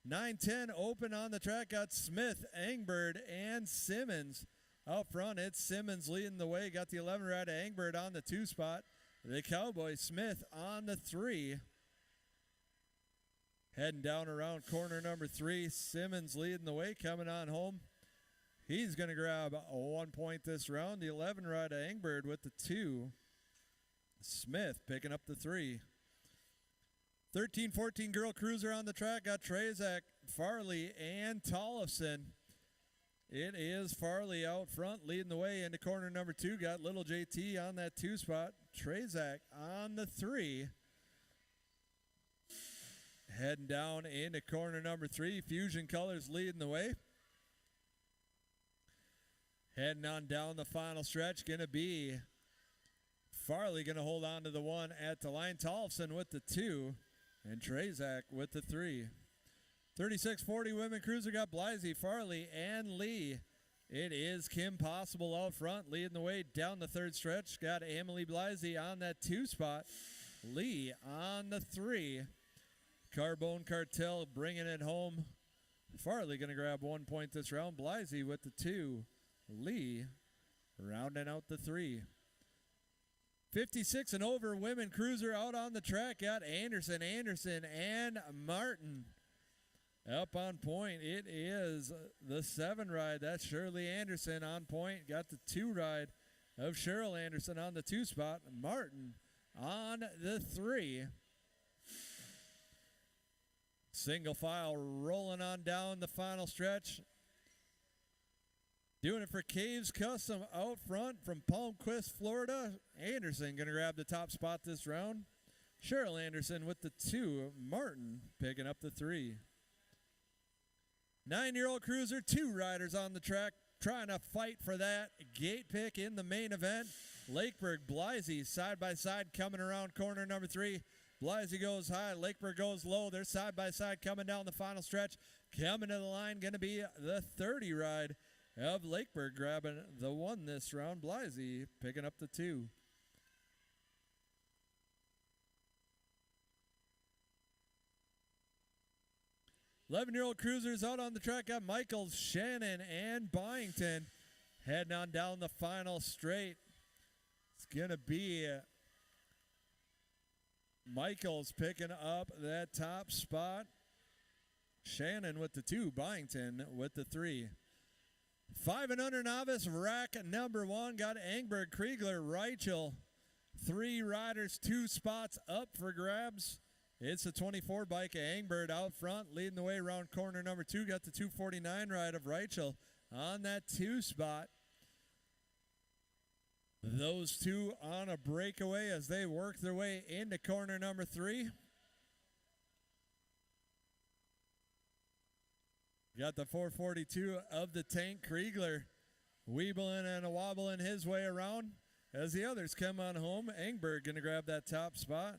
Speaker 1: 9-10 open on the track. Got Smith, Engbird, and Simmons. Out front, it's Simmons leading the way. Got the 11 ride of Engbird on the 2 spot. The Cowboy Smith on the 3. Heading down around corner number 3. Simmons leading the way, coming on home. He's going to grab a 1 point this round. The 11 ride of Engbird with the 2. Smith picking up the 3. 13-14 girl cruiser on the track. Got Trezak, Farley, and Tollefson. It is Farley out front leading the way into corner number 2. Got little JT on that 2 spot. Trezak on the 3. Heading down into corner number 3. Fusion Colors leading the way. Heading on down the final stretch. Going to be Farley going to hold on to the 1 at the line. Tollefson with the 2. And Trezak with the 3. 36-40 women cruiser got Blisey, Farley, and Lee. It is Kim Possible out front, leading the way down the third stretch. Got Emily Blisey on that 2 spot. Lee on the 3. Carbone Cartel bringing it home. Farley going to grab 1 point this round. Blisey with the 2. Lee rounding out the 3. 56 and over women cruiser out on the track. Got Anderson, and Martin. Up on point, it is the 7 ride. That's Shirley Anderson on point. Got the 2 ride of Cheryl Anderson on the 2 spot. Martin on the 3. Single file rolling on down the final stretch. Doing it for Caves Custom out front from Palmquist, Florida. Anderson going to grab the top spot this round. Cheryl Anderson with the 2. Martin picking up the 3. 9-year-old cruiser, 2 riders on the track trying to fight for that gate pick in the main event. Lakeburg, Blisey side by side coming around corner number 3. Blisey goes high, Lakeburg goes low. They're side by side coming down the final stretch. Coming to the line, going to be the 30 ride of Lakeburg grabbing the 1 this round. Blisey picking up the 2. 11-year-old cruisers out on the track. Got Michaels, Shannon, and Byington heading on down the final straight. It's going to be Michaels picking up that top spot. Shannon with the 2. Byington with the 3. 5 and under novice rack number 1. Got Engberg, Kriegler, Reichel. 3 riders, 2 spots up for grabs. It's the 24 bike of Engberg out front, leading the way around corner number 2. Got the 249 ride of Reichel on that 2 spot. Those 2 on a breakaway as they work their way into corner number 3. Got the 442 of the tank, Kriegler, weebling and a wobbling his way around as the others come on home. Engberg going to grab that top spot.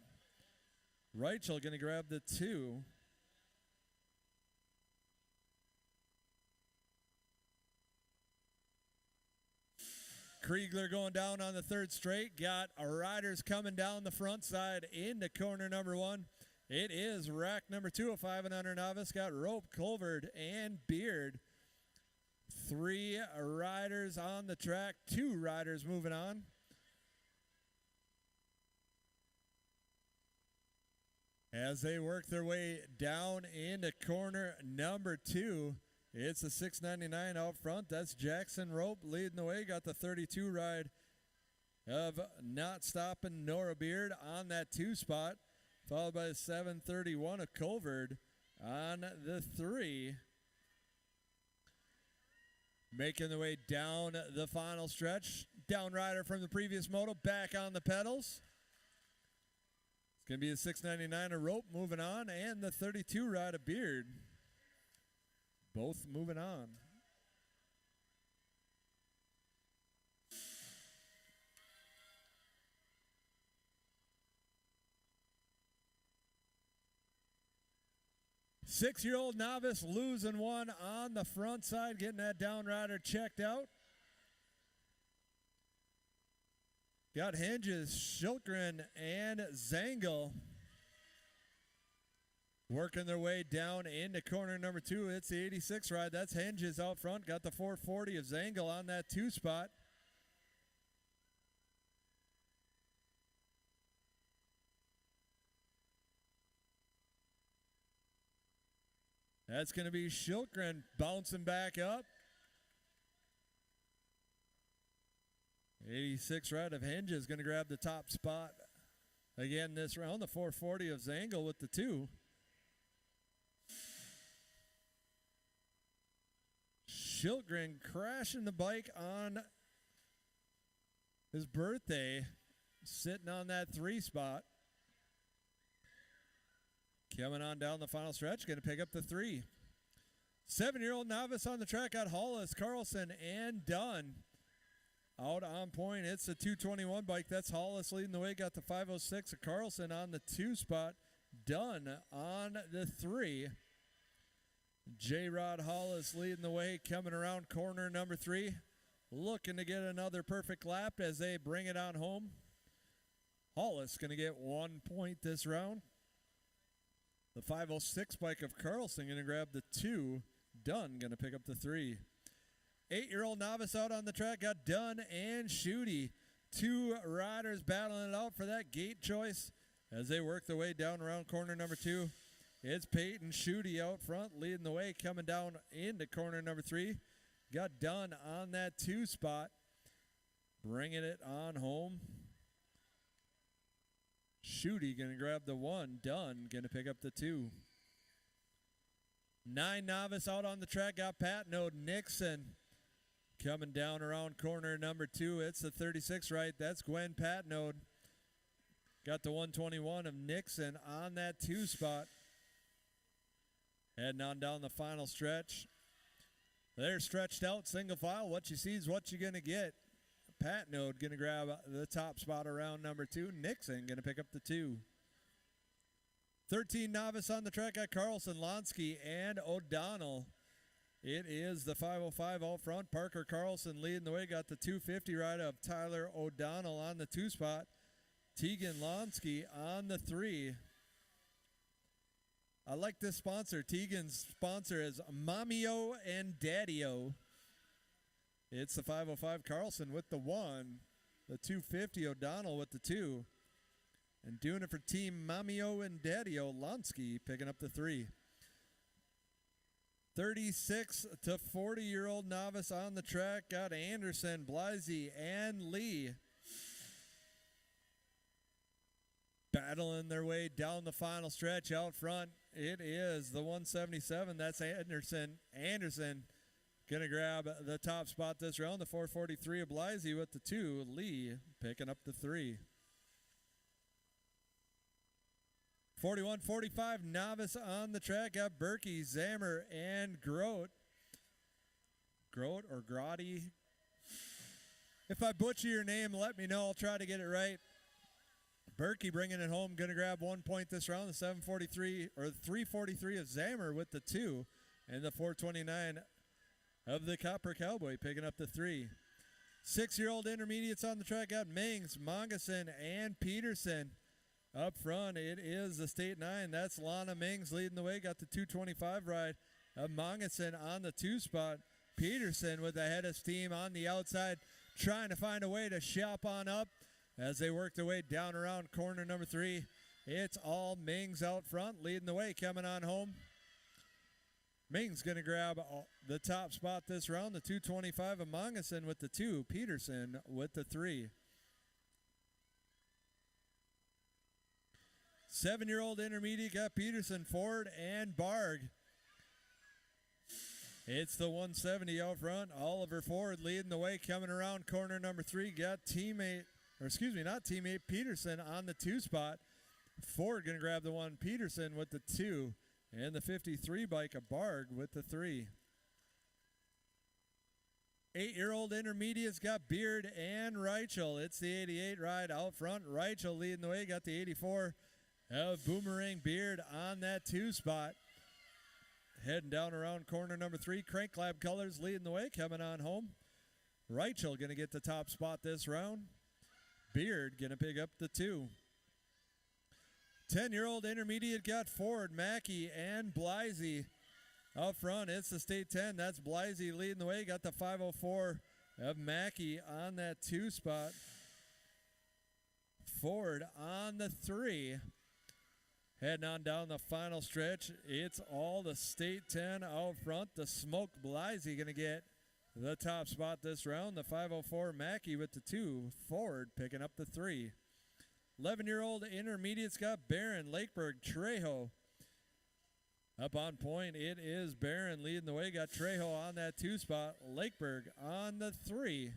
Speaker 1: Reichel going to grab the 2. Kriegler going down on the 3rd straight. Got riders coming down the front side into corner number 1. It is rack number 2, a 5 and under novice. Got Rope, Colvard, and Beard. 3 riders on the track, 2 riders moving on. As they work their way down into corner number 2, it's a 699 out front. That's Jackson Rope leading the way. Got the 32 ride of Not Stopping Nora Beard on that 2 spot, followed by the 731 of Colvard on the 3. Making the way down the final stretch. Down rider from the previous moto back on the pedals. Going to be the 699 of Rope moving on, and the 32 ride of Beard. Both moving on. Six-year-old novice losing 1 on the front side, getting that down rider checked out. Got Hinges, Shilkren, and Zangel working their way down into corner number 2. It's the 86 ride. That's Hinges out front. Got the 440 of Zangel on that 2 spot. That's going to be Shilkren bouncing back up. 86 ride of Hinges going to grab the top spot again this round. The 440 of Zangel with the 2. Shilkren crashing the bike on his birthday, sitting on that 3 spot. Coming on down the final stretch, going to pick up the 3. 7-year-old novice on the track. Got Hollis, Carlson, and Dunn. Out on point, it's the 221 bike. That's Hollis leading the way. Got the 506 of Carlson on the 2 spot. Dunn on the 3. J-Rod Hollis leading the way, coming around corner number 3. Looking to get another perfect lap as they bring it on home. Hollis going to get 1 point this round. The 506 bike of Carlson going to grab the 2. Dunn going to pick up the 3. 8-year-old novice out on the track got Dunn and Schutte. 2 riders battling it out for that gate choice as they work their way down around corner number 2. It's Peyton Schutte out front leading the way, coming down into corner number 3. Got Dunn on that 2 spot, bringing it on home. Schutte going to grab the 1. Dunn going to pick up the 2. 9 novice out on the track got Patno Nixon. Coming down around corner number 2, it's the 36 right. That's Gwen Patnode. Got the 121 of Nixon on that 2 spot. Heading on down the final stretch. They're stretched out, single file. What you see is what you're going to get. Patnode going to grab the top spot around number 2. Nixon going to pick up the 2. 13 novice on the track got Carlson, Lonsky, and O'Donnell. It is the 505 out front. Parker Carlson leading the way. Got the 250 ride of Tyler O'Donnell on the 2 spot. Tegan Lonsky on the 3. I like this sponsor. Tegan's sponsor is Mommy-O and Daddy-O. It's the 505 Carlson with the 1. The 250 O'Donnell with the 2. And doing it for Team Mommy-O and Daddy-O, Lonsky picking up the 3. 36 to 40-year-old novice on the track got Anderson, Blasey, and Lee. Battling their way down the final stretch out front. It is the 177. That's Anderson. Anderson going to grab the top spot this round. The 443 of Blasey with the 2. Lee picking up the 3. 41-45 novice on the track got Berkey, Zammer, and Grote. Grote or Grotti. If I butcher your name, let me know. I'll try to get it right. Berkey bringing it home, going to grab 1 point this round. The 743 or the 343 of Zammer with the 2, and the 429 of the Copper Cowboy picking up the 3. 6-year-old intermediates on the track got Mings, Mongeson, and Peterson. Up front, it is the state 9. That's Lana Mings leading the way. Got the 225 ride of Mongeson on the 2 spot. Peterson with the head of steam on the outside, trying to find a way to shop on up as they work their way down around corner number 3. It's all Mings out front leading the way, coming on home. Mings going to grab the top spot this round. The 225 of Mongeson with the 2. Peterson with the 3. 7-year-old intermediate got Peterson, Ford, and Barg. It's the 170 out front. Oliver Ford leading the way, coming around corner number 3. Got Peterson on the 2 spot. Ford going to grab the 1. Peterson with the 2. And the 53 bike of Barg with the 3. 8-year-old intermediates got Beard and Reichel. It's the 88 ride out front. Reichel leading the way. Got the 84 of Boomerang Beard on that 2 spot. Heading down around corner number 3. Crank Lab Colors leading the way, coming on home. Reichel going to get the top spot this round. Beard going to pick up the 2. 10-year-old intermediate got Ford, Mackey, and Blasey. Up front, it's the state 10. That's Blasey leading the way. Got the 504 of Mackey on that 2 spot. Ford on the 3. Heading on down the final stretch, it's all the state 10 out front. The Smoke Blasey going to get the top spot this round. The 504 Mackey with the 2. Ford picking up the 3. 11-year-old intermediates got Barron, Lakeberg, Trejo. Up on point, it is Barron leading the way. Got Trejo on that 2 spot. Lakeberg on the 3.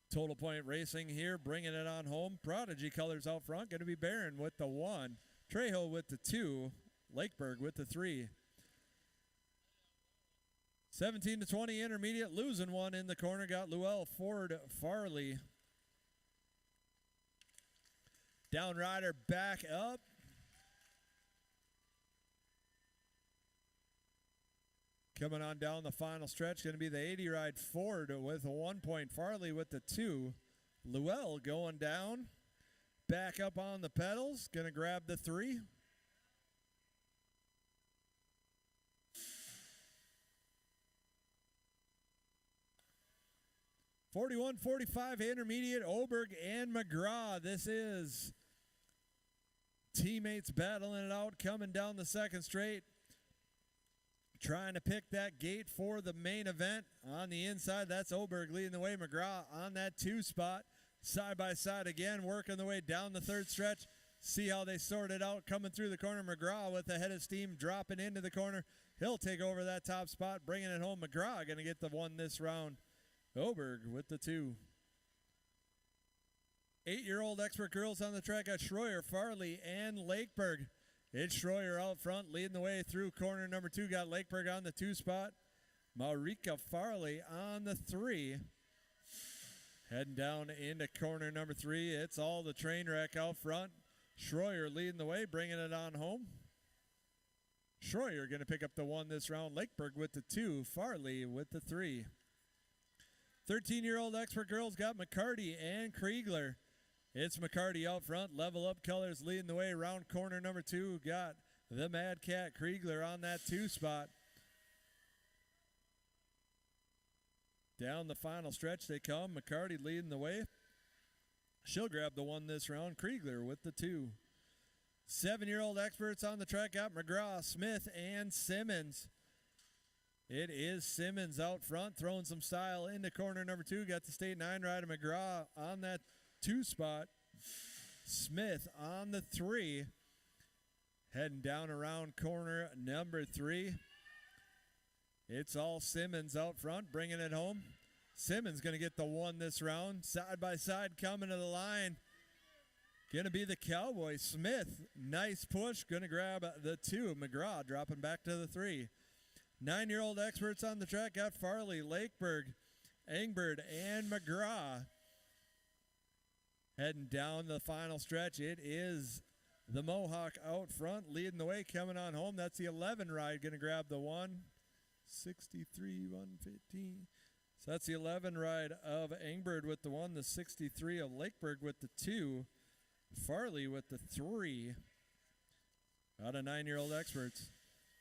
Speaker 1: Total Point Racing here, bringing it on home. Prodigy Colors out front, going to be Barron with the 1. Trejo with the 2. Lakeberg with the 3. 17 to 20 intermediate, losing 1 in the corner. Got Llewell, Ford, Farley. Downrider back up. Coming on down the final stretch, going to be the 80 ride Ford with a 1 point. Farley with the 2. Llewell going down. Back up on the pedals. Going to grab the 3. .41.45 intermediate, Oberg and McGraw. This is teammates battling it out, coming down the second straight. Trying to pick that gate for the main event. On the inside, that's Oberg leading the way. McGraw on that 2 spot. Side by side again, working the way down the third stretch. See how they sort it out. Coming through the corner, McGraw with the head of steam, dropping into the corner. He'll take over that top spot, bringing it home. McGraw going to get the 1 this round. Oberg with the 2. 8-year-old expert girls on the track got Schroyer, Farley, and Lakeberg. It's Schroyer out front, leading the way through corner number 2. Got Lakeberg on the 2 spot. Marika Farley on the 3. Heading down into corner number 3. It's all the train wreck out front. Schroyer leading the way, bringing it on home. Schroyer going to pick up the 1 this round. Lakeberg with the 2. Farley with the 3. 13-year-old expert girls got McCarty and Kriegler. It's McCarty out front. Level Up Colors leading the way around corner number 2. Got the Mad Cat Kriegler on that 2 spot. Down the final stretch they come. McCarty leading the way. She'll grab the 1 this round. Kriegler with the 2. 7-year-old experts on the track got McGraw, Smith, and Simmons. It is Simmons out front, throwing some style into corner number 2. Got the state 9 rider McGraw on that 2 spot. Smith on the 3. Heading down around corner number 3. It's all Simmons out front, bringing it home. Simmons going to get the 1 this round. Side by side coming to the line. Going to be the Cowboy. Smith, nice push. Going to grab the 2. McGraw dropping back to the 3. 9-year-old experts on the track got Farley, Lakeberg, Engbird, and McGraw. Heading down the final stretch, it is the Mohawk out front, leading the way, coming on home. That's the 11 ride, going to grab the 1. 63, 115. So that's the 11 ride of Engbird with the 1, the 63 of Lakeberg with the 2, Farley with the 3. Out of 9-year-old experts.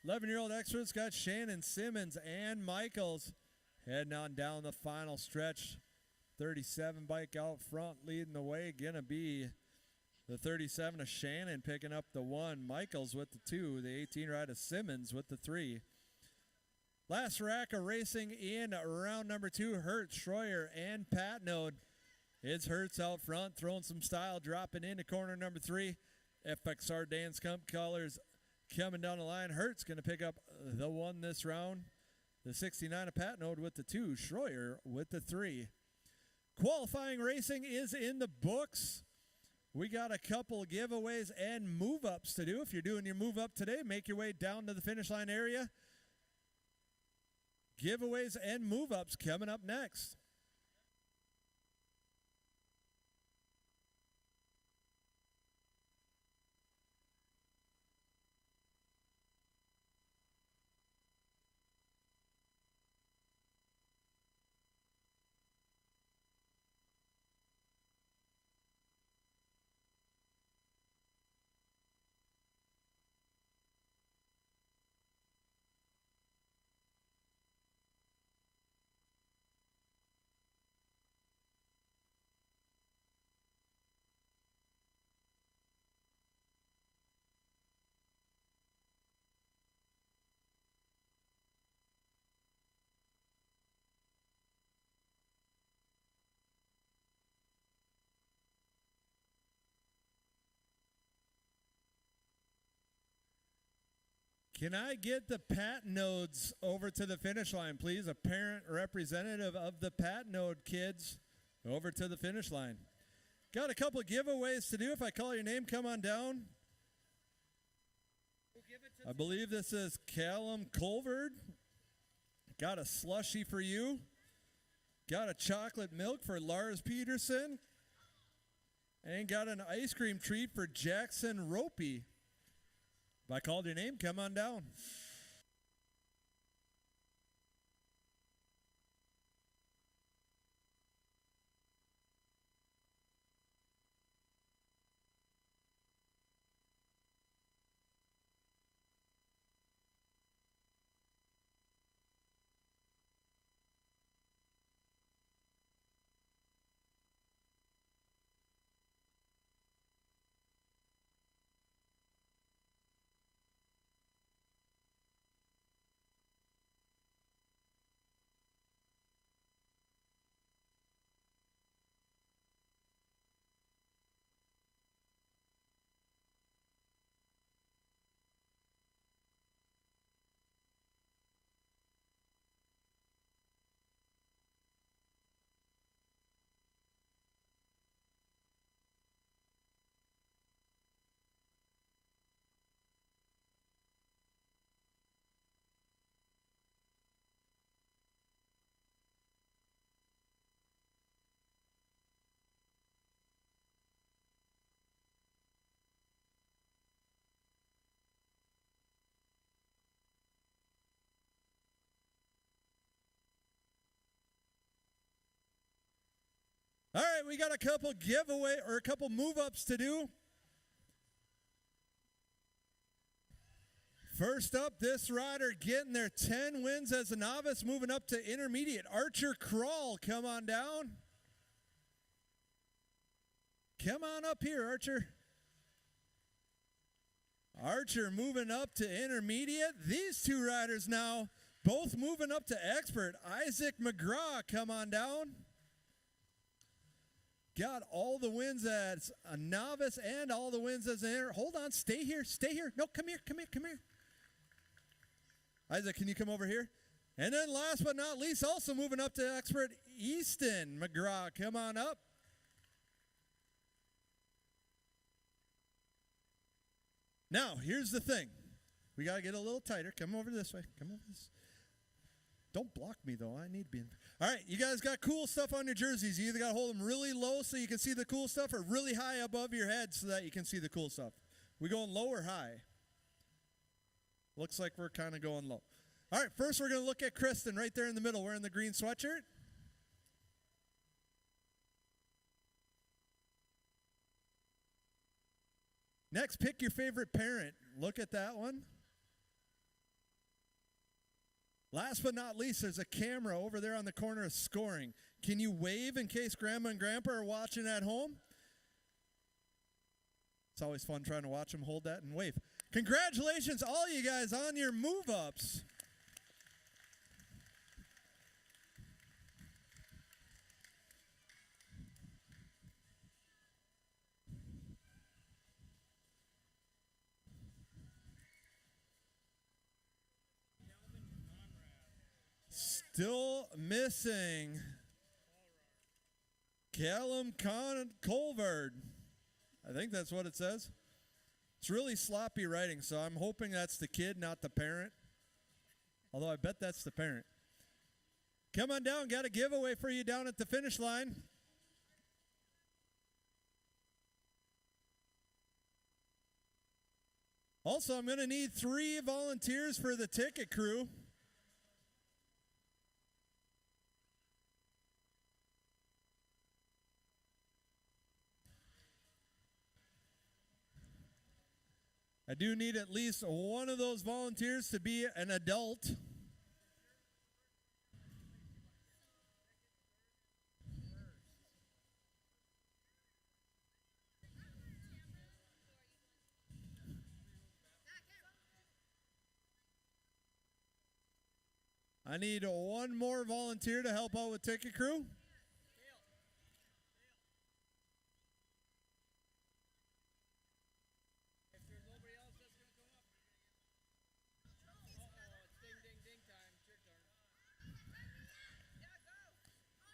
Speaker 1: 11-year-old experts got Shannon, Simmons, and Michaels. Heading on down the final stretch. 37 bike out front leading the way. Gonna be the 37 of Shannon picking up the 1. Michaels with the 2. The 18 ride of Simmons with the 3. Last rack of racing in round number 2. Hertz, Schroyer, and Patnode. It's Hertz out front, throwing some style, dropping into corner number 3. FXR Dance Cup colors coming down the line. Hertz going to pick up the 1 this round. The 69 of Patnode with the 2. Schroyer with the 3. Qualifying racing is in the books. We got a couple giveaways and move-ups to do. If you're doing your move-up today, make your way down to the finish line area. Giveaways and move-ups coming up next. Can I get the Patnodes over to the finish line, please? A parent representative of the Patnode kids over to the finish line. Got a couple of giveaways to do. If I call your name, come on down. I believe this is Callum Colvard. Got a slushie for you. Got a chocolate milk for Lars Peterson. And got an ice cream treat for Jackson Ropey. If I called your name, come on down. All right, we got a couple giveaway or a couple move-ups to do. First up, this rider getting their 10 wins as a novice, moving up to intermediate. Archer Crawl, come on down. Come on up here, Archer. Archer moving up to intermediate. These two riders now both moving up to expert. Isaac McGraw, come on down. Got all the wins as a novice and all the wins as an inter. Hold on, stay here, stay here. No, come here, come here, come here. Isaac, can you come over here? And then last but not least, also moving up to expert, Easton McGraw. Come on up. Now, here's the thing. We got to get a little tighter. Come over this way. Come over this. Don't block me, though. I need to be in. All right, you guys got cool stuff on your jerseys. You either got to hold them really low so you can see the cool stuff or really high above your head so that you can see the cool stuff. We going low or high? Looks like we're kind of going low. All right, first we're going to look at Kristen right there in the middle wearing the green sweatshirt. Next, pick your favorite parent. Look at that one. Last but not least, there's a camera over there on the corner of scoring. Can you wave in case Grandma and Grandpa are watching at home? It's always fun trying to watch them hold that and wave. Congratulations, all you guys, on your move-ups. Still missing Callum Colvard. I think that's what it says. It's really sloppy writing, so I'm hoping that's the kid, not the parent. Although I bet that's the parent. Come on down. Got a giveaway for you down at the finish line. Also, I'm going to need 3 volunteers for the ticket crew. I do need at least one of those volunteers to be an adult. I need one more volunteer to help out with ticket crew.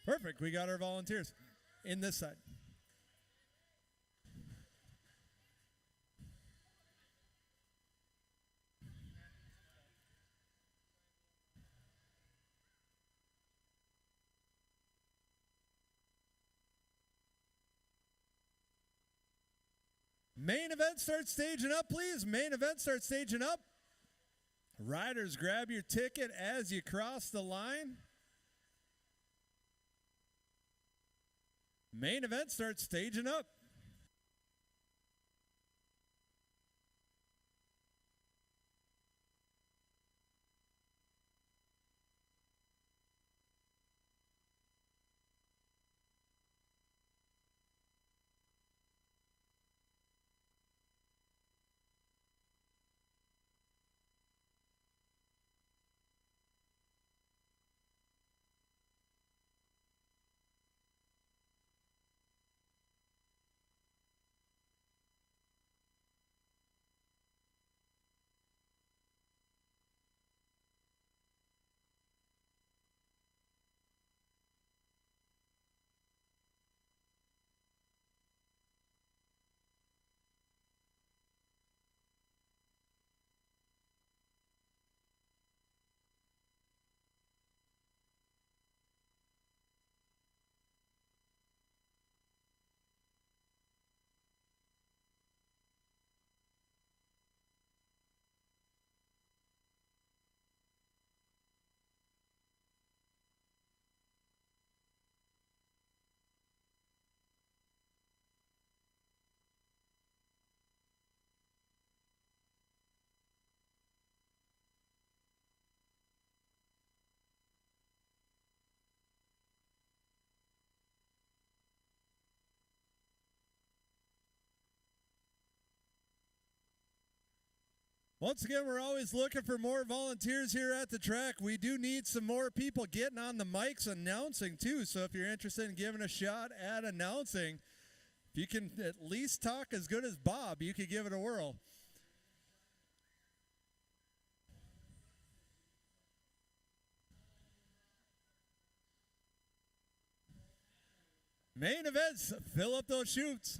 Speaker 1: Perfect. We got our volunteers in this side. Main event, start staging up, please. Main event, start staging up. Riders, grab your ticket as you cross the line. Main event, start staging up. Once again, we're always looking for more volunteers here at the track. We do need some more people getting on the mics announcing too. So if you're interested in giving a shot at announcing, if you can at least talk as good as Bob, you could give it a whirl. Main events, fill up those chutes.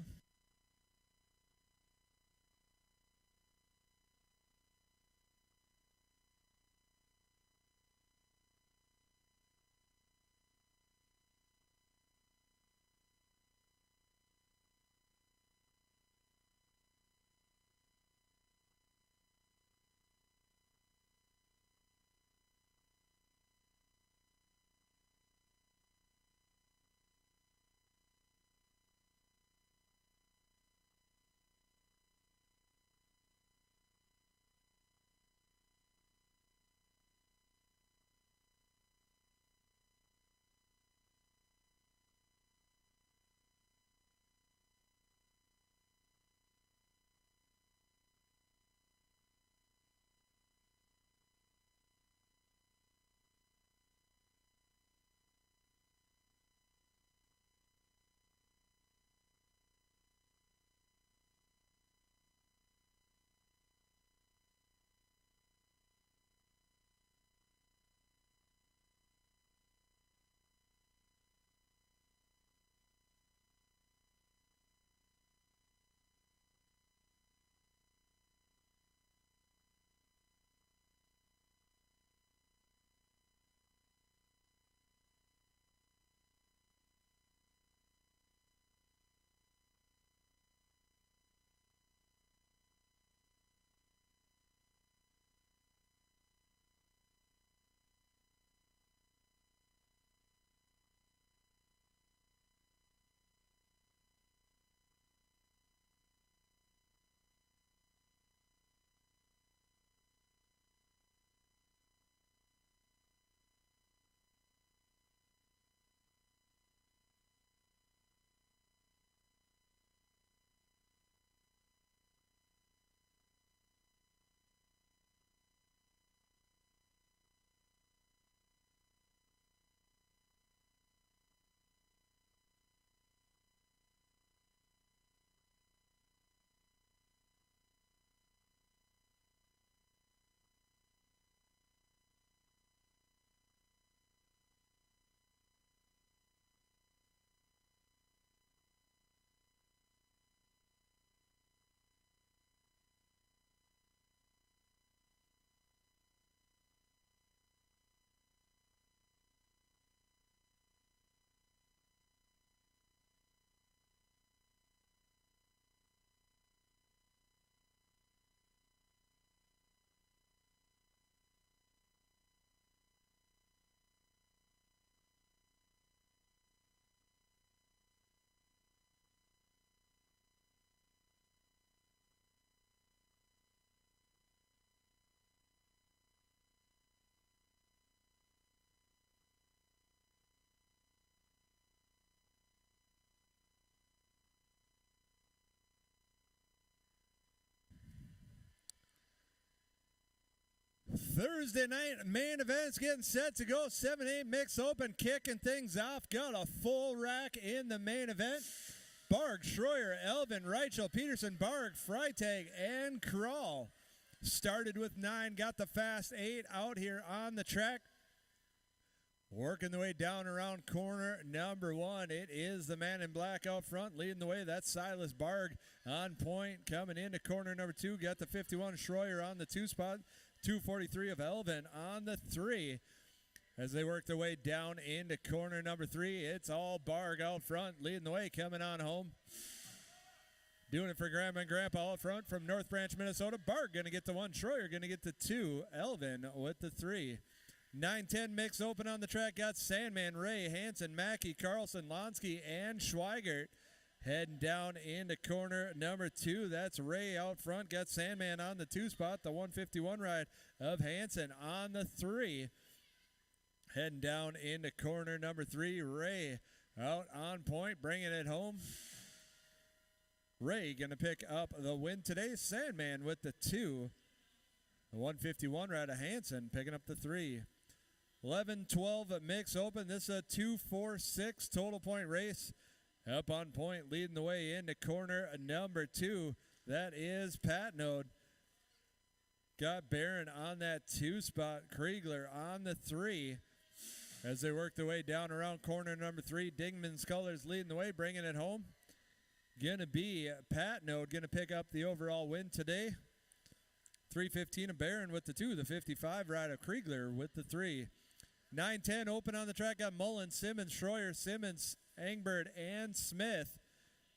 Speaker 1: Thursday night main events getting set to go. 7-8 mix open, kicking things off. Got a full rack in the main event. Barg, Schroyer, Elvin, Reichel, Peterson, Barg, Freitag, and Kral. Started with 9, got the fast 8 out here on the track. Working the way down around corner number 1. It is the man in black out front leading the way. That's Silas Barg on point. Coming into corner number 2. Got the 51 Schroyer on the 2 spot. 243 of Elvin on the 3. As they work their way down into corner number 3, it's all Barg out front leading the way. Coming on home. Doing it for Grandma and Grandpa out front from North Branch, Minnesota. Barg going to get the 1. Schroyer going to get the 2. Elvin with the 3. 9-10 mix open on the track. Got Sandman, Ray, Hansen, Mackey, Carlson, Lonsky, and Schweigert. Heading down into corner number 2. That's Ray out front. Got Sandman on the 2 spot. The 151 ride of Hansen on the 3. Heading down into corner number 3. Ray out on point, bringing it home. Ray going to pick up the win today. Sandman with the 2. The 151 right of Hansen picking up the 3. 11-12 mix open. This is a 2-4-6 total point race. Up on point, leading the way into corner number 2. That is Patnode. Got Barron on that 2 spot. Kriegler on the 3. As they work their way down around corner number 3, Dingman's Colors leading the way, bringing it home. Gonna be Patnode, gonna pick up the overall win today. 3:15 of Barron with the 2. The 55 ride of Kriegler with the 3. 9-10 open on the track. Got Mullen, Simmons, Schroyer, Simmons, Engbird, and Smith.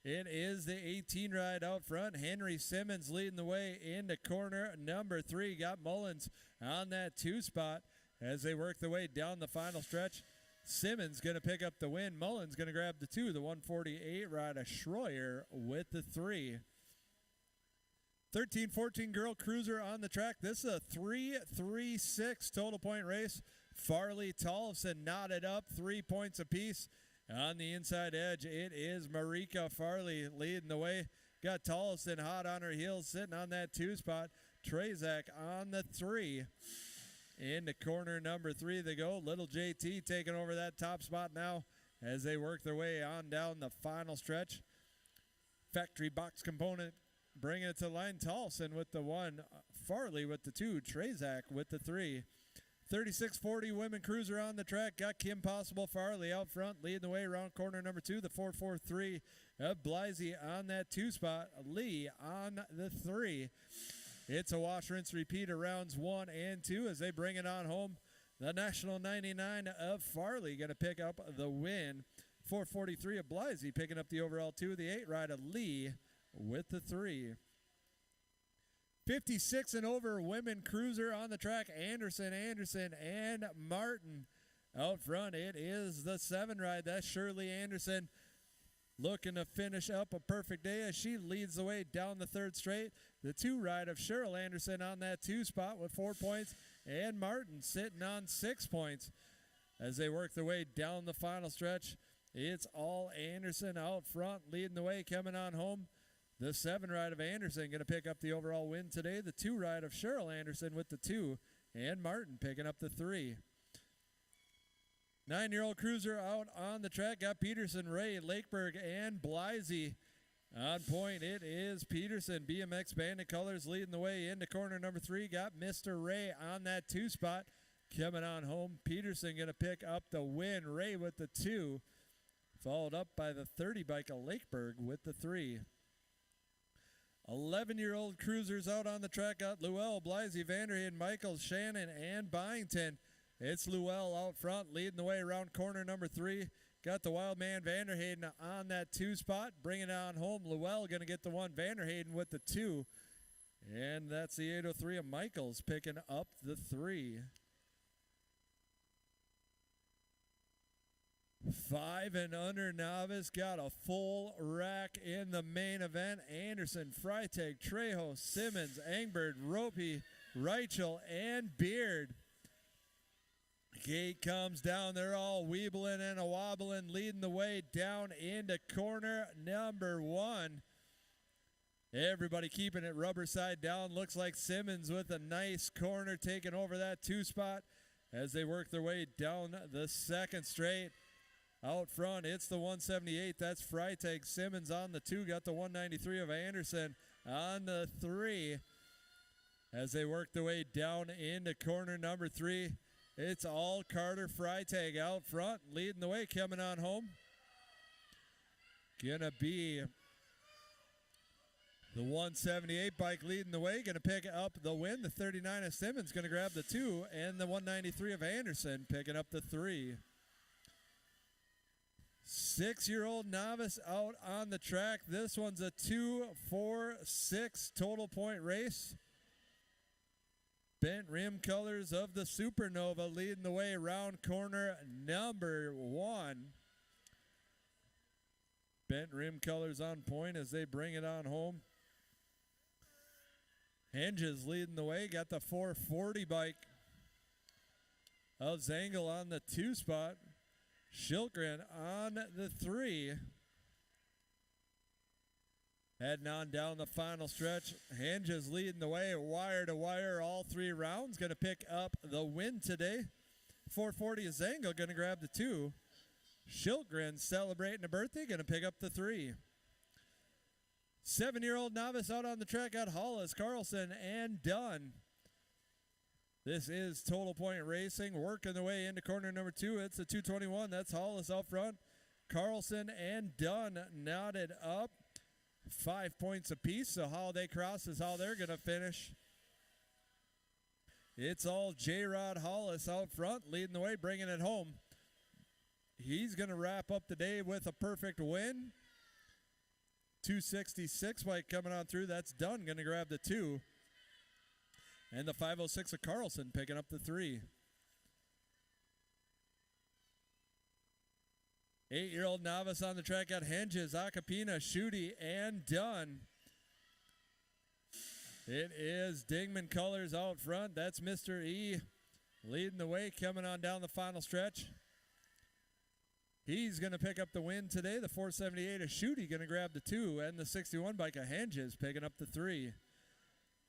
Speaker 1: It is the 18 ride out front. Henry Simmons leading the way into corner number 3. Got Mullins on that 2 spot as they work their way down the final stretch. Simmons going to pick up the win. Mullins going to grab the 2. The 148 ride of Schroyer with the 3. 13-14 girl cruiser on the track. This is a 3-3-6 total point race. Farley, Tollefson knotted up 3 points apiece. On the inside edge, it is Marika Farley leading the way. Got Tollefson hot on her heels, sitting on that 2 spot. Trezak on the 3. Into corner number 3 they go. Little JT taking over that top spot now as they work their way on down the final stretch. Factory box component bringing it to the line. Tollefson with the 1. Farley with the 2. Trezak with the 3. 36-40 women cruiser on the track. Got Kim Possible Farley out front, leading the way around corner number 2. The 443 of Blisey on that 2 spot. Lee on the 3. It's a wash, rinse, repeat of rounds 1 and 2 as they bring it on home. The National 99 of Farley going to pick up the win. 443 of Blisey picking up the overall 2. The 8 ride of Lee with the 3. 56 and over women cruiser on the track. Anderson, and Martin out front. It is the 7 ride. That's Shirley Anderson looking to finish up a perfect day as she leads the way down the 3rd straight. The 2 ride of Cheryl Anderson on that 2 spot with 4 points. And Martin sitting on 6 points as they work their way down the final stretch. It's all Anderson out front leading the way, coming on home. The 7 ride of Anderson going to pick up the overall win today. The 2 ride of Cheryl Anderson with the 2. And Martin picking up the 3. 9-year-old cruiser out on the track. Got Peterson, Ray, Lakeberg, and Blisey on point. It is Peterson. BMX Bandit Colors leading the way into corner number 3. Got Mr. Ray on that 2 spot. Coming on home. Peterson going to pick up the win. Ray with the 2. Followed up by the 30 bike of Lakeberg with the 3. 11-year-old cruisers out on the track. Got Llewell, Blisey, Vanderheiden, Michaels, Shannon, and Byington. It's Llewell out front leading the way around corner number 3. Got the wild man Vanderheiden on that 2 spot. Bringing it on home. Llewell going to get the 1. Vanderheiden with the 2. And that's the 803 of Michaels picking up the 3. 5 and under novice got a full rack in the main event. Anderson, Freitag, Trejo, Simmons, Engbird, Ropey, Reichel, and Beard. Gate comes down. They're all weebling and a wobbling, leading the way down into corner number 1. Everybody keeping it rubber side down. Looks like Simmons with a nice corner taking over that 2 spot as they work their way down the 2nd straight. Out front, it's the 178. That's Freitag. Simmons on the 2. Got the 193 of Anderson on the 3. As they work their way down into corner number 3, it's all Carter Freitag out front, leading the way, coming on home. Gonna be the 178 bike leading the way, gonna pick up the win. The 39 of Simmons gonna grab the 2, and the 193 of Anderson picking up the 3. 6-year-old novice out on the track. This one's a 2-4-6 total point race. Bent rim colors of the Supernova leading the way around corner number 1. Bent rim colors on point as they bring it on home. Hinges leading the way. Got the 440 bike of Zangel on the 2 spot. Shilgren on the 3. Heading on down the final stretch. Hinges leading the way, wire to wire, all 3 rounds. Going to pick up the win today. 440 is Zango, going to grab the 2. Schiltgren celebrating a birthday, going to pick up the 3. 7-year-old novice out on the track got Hollis, Carlson, and Dunn. This is Total Point Racing, working the way into corner number 2. It's a 221. That's Hollis out front. Carlson and Dunn knotted up. 5 points apiece, so how they cross is how they're going to finish. It's all J-Rod Hollis out front, leading the way, bringing it home. He's going to wrap up the day with a perfect win. 266 bike coming on through. That's Dunn, going to grab the 2. And the 506 of Carlson picking up the 3. 8-year-old novice on the track got Henges, Acapina, Schutte, and Dunn. It is Dingman Colors out front. That's Mr. E leading the way, coming on down the final stretch. He's going to pick up the win today. The 478 of Schutte going to grab the 2, and the 61 bike of Henges picking up the 3.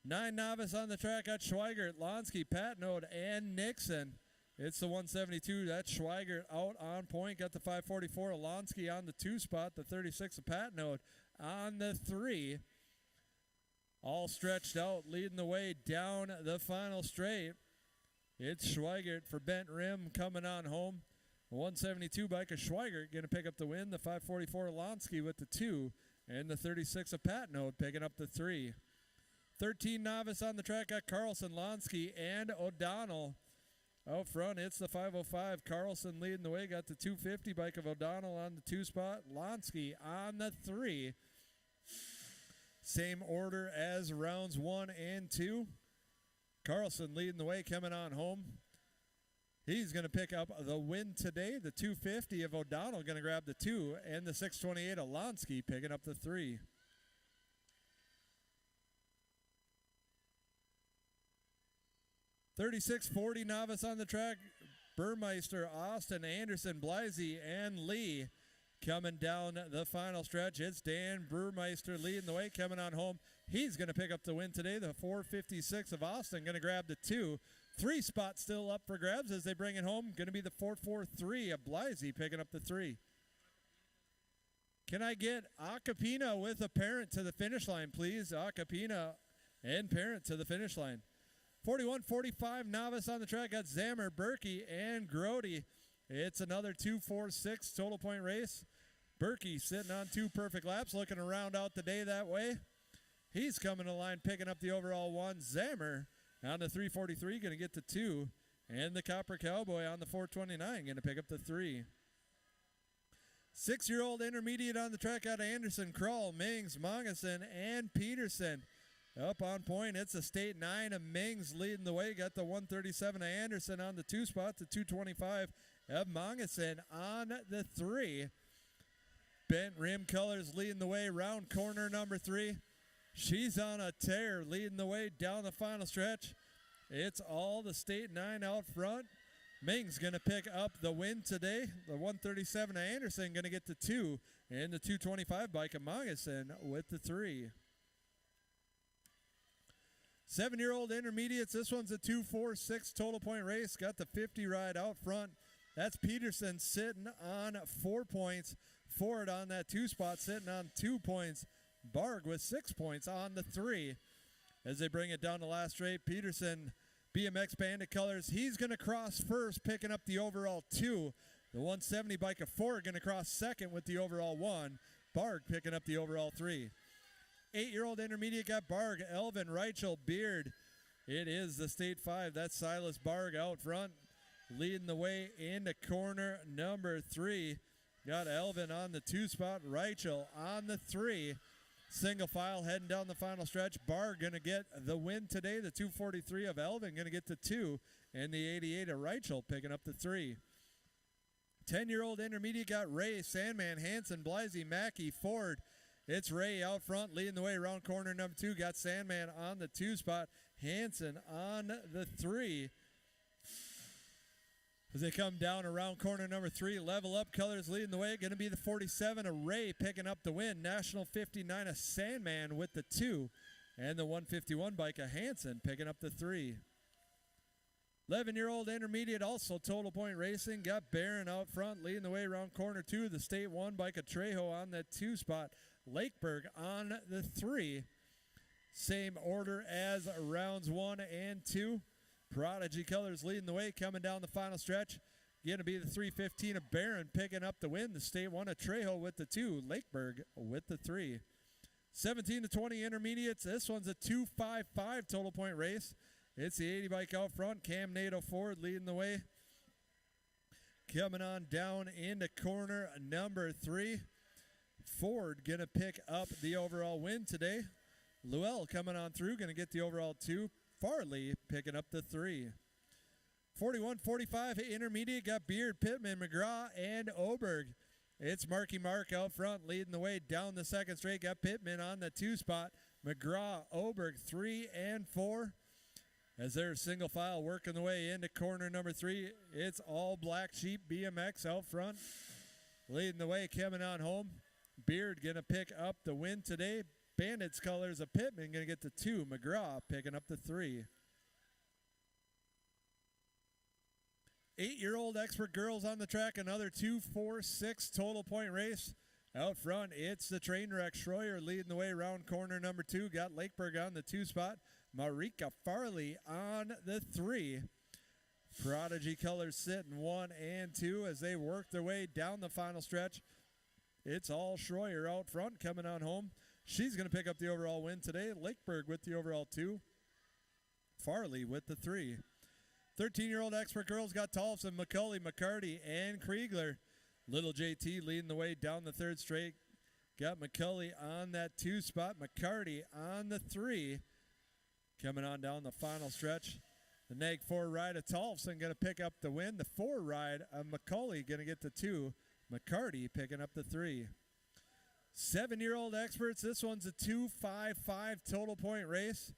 Speaker 1: 9 novice on the track got Schweigert, Lonsky, Patnode, and Nixon. It's the 172. That's Schweigert out on point. Got the 544. Alonsky on the 2 spot. The 36 of Patnode on the 3. All stretched out, leading the way down the final straight. It's Schweigert for Bent Rim coming on home. The 172 bike of Schweigert going to pick up the win. The 544 Alonsky with the 2. And the 36 of Patnode picking up the 3. 13 novice on the track got Carlson, Lonsky, and O'Donnell. Out front, it's the 505. Carlson leading the way. Got the 250 bike of O'Donnell on the 2 spot. Lonsky on the 3. Same order as rounds 1 and 2. Carlson leading the way, coming on home. He's going to pick up the win today. The 250 of O'Donnell going to grab the 2. And the 628 of Lonsky picking up the 3. 36-40 novice on the track. Burmeister, Austin, Anderson, Blisey, and Lee coming down the final stretch. It's Dan Burmeister leading the way, coming on home. He's going to pick up the win today. The 456 of Austin going to grab the 2. 3 spots still up for grabs as they bring it home. Going to be the 443 of Blisey picking up the 3. Can I get Acapina with a parent to the finish line, please? Acapina and parent to the finish line. 41-45 novice on the track got Zammer, Berkey, and Grody. It's another 2-4-6 total point race. Berkey sitting on 2 perfect laps, looking to round out the day that way. He's coming to the line, picking up the overall 1. Zammer on the 343, going to get the 2. And the Copper Cowboy on the 429, going to pick up the 3. 6-year-old intermediate on the track got Anderson, Krull, Mings, Mongeson, and Peterson. Up on point, it's a state 9 of Mings leading the way. Got the 137 of Anderson on the 2 spot, the 225 of Mongeson on the 3. Bent Rim Colors leading the way, round corner number 3. She's on a tear, leading the way down the final stretch. It's all the state 9 out front. Mings going to pick up the win today. The 137 of Anderson going to get the 2, and the 225 bike of Mongeson with the 3. 7-year-old intermediates. This one's a 2-4-6 total point race. Got the 50 ride out front. That's Peterson sitting on 4 points. Ford on that 2 spot sitting on 2 points. Barg with 6 points on the 3. As they bring it down the last straight, Peterson, BMX Bandit Colors. He's going to cross first, picking up the overall 2. The 170 bike of Ford going to cross second with the overall 1. Barg picking up the overall 3. 8-year-old intermediate got Barg, Elvin, Reichel, Beard. It is the state 5. That's Silas Barg out front, leading the way into corner number 3. Got Elvin on the 2 spot, Reichel on the 3. Single file heading down the final stretch. Barg going to get the win today. The 243 of Elvin going to get the 2, and the 88 of Reichel picking up the 3. 10-year-old intermediate got Ray, Sandman, Hanson, Blisey, Mackey, Ford. It's Ray out front, leading the way around corner number 2. Got Sandman on the 2 spot. Hanson on the 3. As they come down around corner number 3, Level Up Colors leading the way. Going to be the 47, Array picking up the win. National 59, a Sandman with the 2. And the 151 bike, a Hanson picking up the 3. 11-year-old intermediate, also Total Point Racing. Got Barron out front leading the way around corner 2. The State 1 bike, a Trejo on that 2 spot. Lakeberg on the 3. Same order as rounds 1 and 2. Prodigy Colors leading the way, coming down the final stretch. Going to be the 315 of Barron picking up the win. The State 1 of Trejo with the 2. Lakeberg with the 3. 17 to 20 intermediates. This one's a 255 total point race. It's the 80 bike out front. Cam Nato Ford leading the way. Coming on down into corner number 3. Ford going to pick up the overall win today. Llewell coming on through, going to get the overall 2. Farley picking up the 3. 41-45 intermediate, got Beard, Pittman, McGraw, and Oberg. It's Marky Mark out front leading the way down the second straight. Got Pittman on the 2 spot. McGraw, Oberg 3 and 4. As they're single file working the way into corner number 3, it's all Black Sheep BMX out front. Leading the way, coming on home. Beard going to pick up the win today. Bandits Colors of Pittman going to get the 2. McGraw picking up the 3. 8-year-old expert girls on the track. Another 2-4-6 total point race. Out front, it's the train wreck. Schroyer leading the way around corner number 2. Got Lakeberg on the 2 spot. Marika Farley on the 3. Prodigy Colors sitting 1 and 2 as they work their way down the final stretch. It's all Schroyer out front coming on home. She's going to pick up the overall win today. Lakeberg with the overall 2. Farley with the 3. 13-year-old expert girls got Tolfson, McCulley, McCarty, and Kriegler. Little JT leading the way down the 3rd straight. Got McCulley on that 2 spot. McCarty on the 3. Coming on down the final stretch. The neg 4 ride of Tolfson going to pick up the win. The 4 ride of McCulley going to get the 2. McCarty picking up the 3. 7-year-old experts. This one's a 2-5-5 total point race.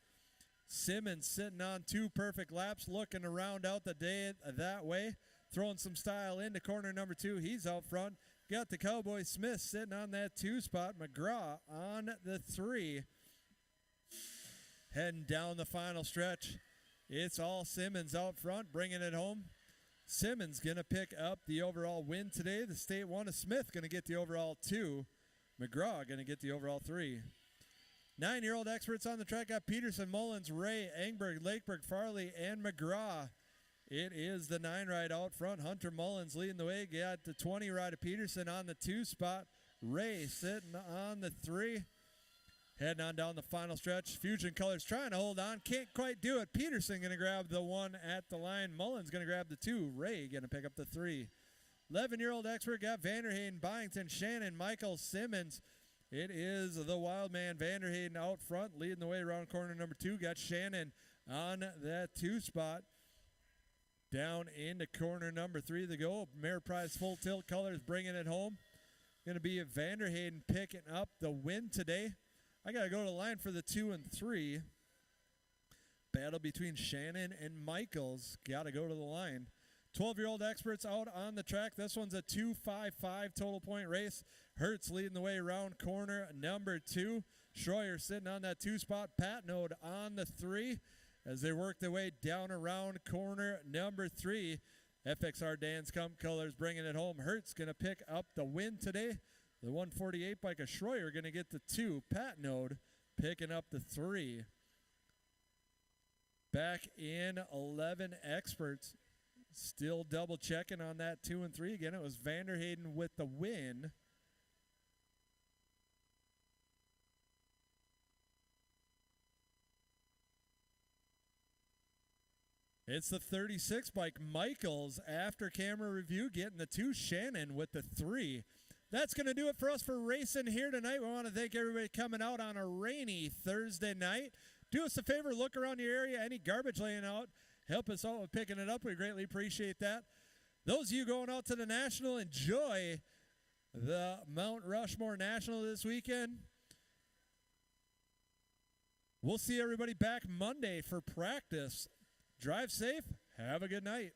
Speaker 1: Simmons sitting on 2 perfect laps, looking to round out the day that way. Throwing some style into corner number 2. He's out front. Got the Cowboy Smith sitting on that 2 spot. McGraw on the 3. Heading down the final stretch. It's all Simmons out front, bringing it home. Simmons going to pick up the overall win today. The State 1 of Smith going to get the overall 2. McGraw going to get the overall 3. 9-year-old experts on the track got Peterson, Mullins, Ray, Engberg, Lakeberg, Farley, and McGraw. It is the 9 ride out front. Hunter Mullins leading the way. Got the 20 ride of Peterson on the 2 spot. Ray sitting on the 3. Heading on down the final stretch. Fusion Colors trying to hold on. Can't quite do it. Peterson going to grab the 1 at the line. Mullins going to grab the 2. Ray going to pick up the 3. 11-year-old expert got Vanderhayden, Byington, Shannon, Michael, Simmons. It is the wild man Vanderhayden out front, leading the way around corner number 2. Got Shannon on that 2 spot. Down into corner number 3 to go. Mayor Prize Full Tilt Colors bringing it home. Going to be Vanderhayden picking up the win today. I got to go to the line for the 2 and 3. Battle between Shannon and Michaels. Got to go to the line. 12-year-old experts out on the track. This one's a 2-5-5 total point race. Hertz leading the way around corner number 2. Schroyer sitting on that 2 spot. Patnode on the 3 as they work their way down around corner number 3. FXR Dan's Comp Colors bringing it home. Hertz going to pick up the win today. The 148 bike of Schroyer going to get the 2. Patnode picking up the 3. Back in 11 experts. Still double checking on that 2 and 3. Again, it was Vanderhayden with the win. It's the 36 bike Michaels after camera review getting the 2. Shannon with the 3. That's going to do it for us for racing here tonight. We want to thank everybody coming out on a rainy Thursday night. Do us a favor, look around your area. Any garbage laying out, help us out with picking it up. We greatly appreciate that. Those of you going out to the National, enjoy the Mount Rushmore National this weekend. We'll see everybody back Monday for practice. Drive safe. Have a good night.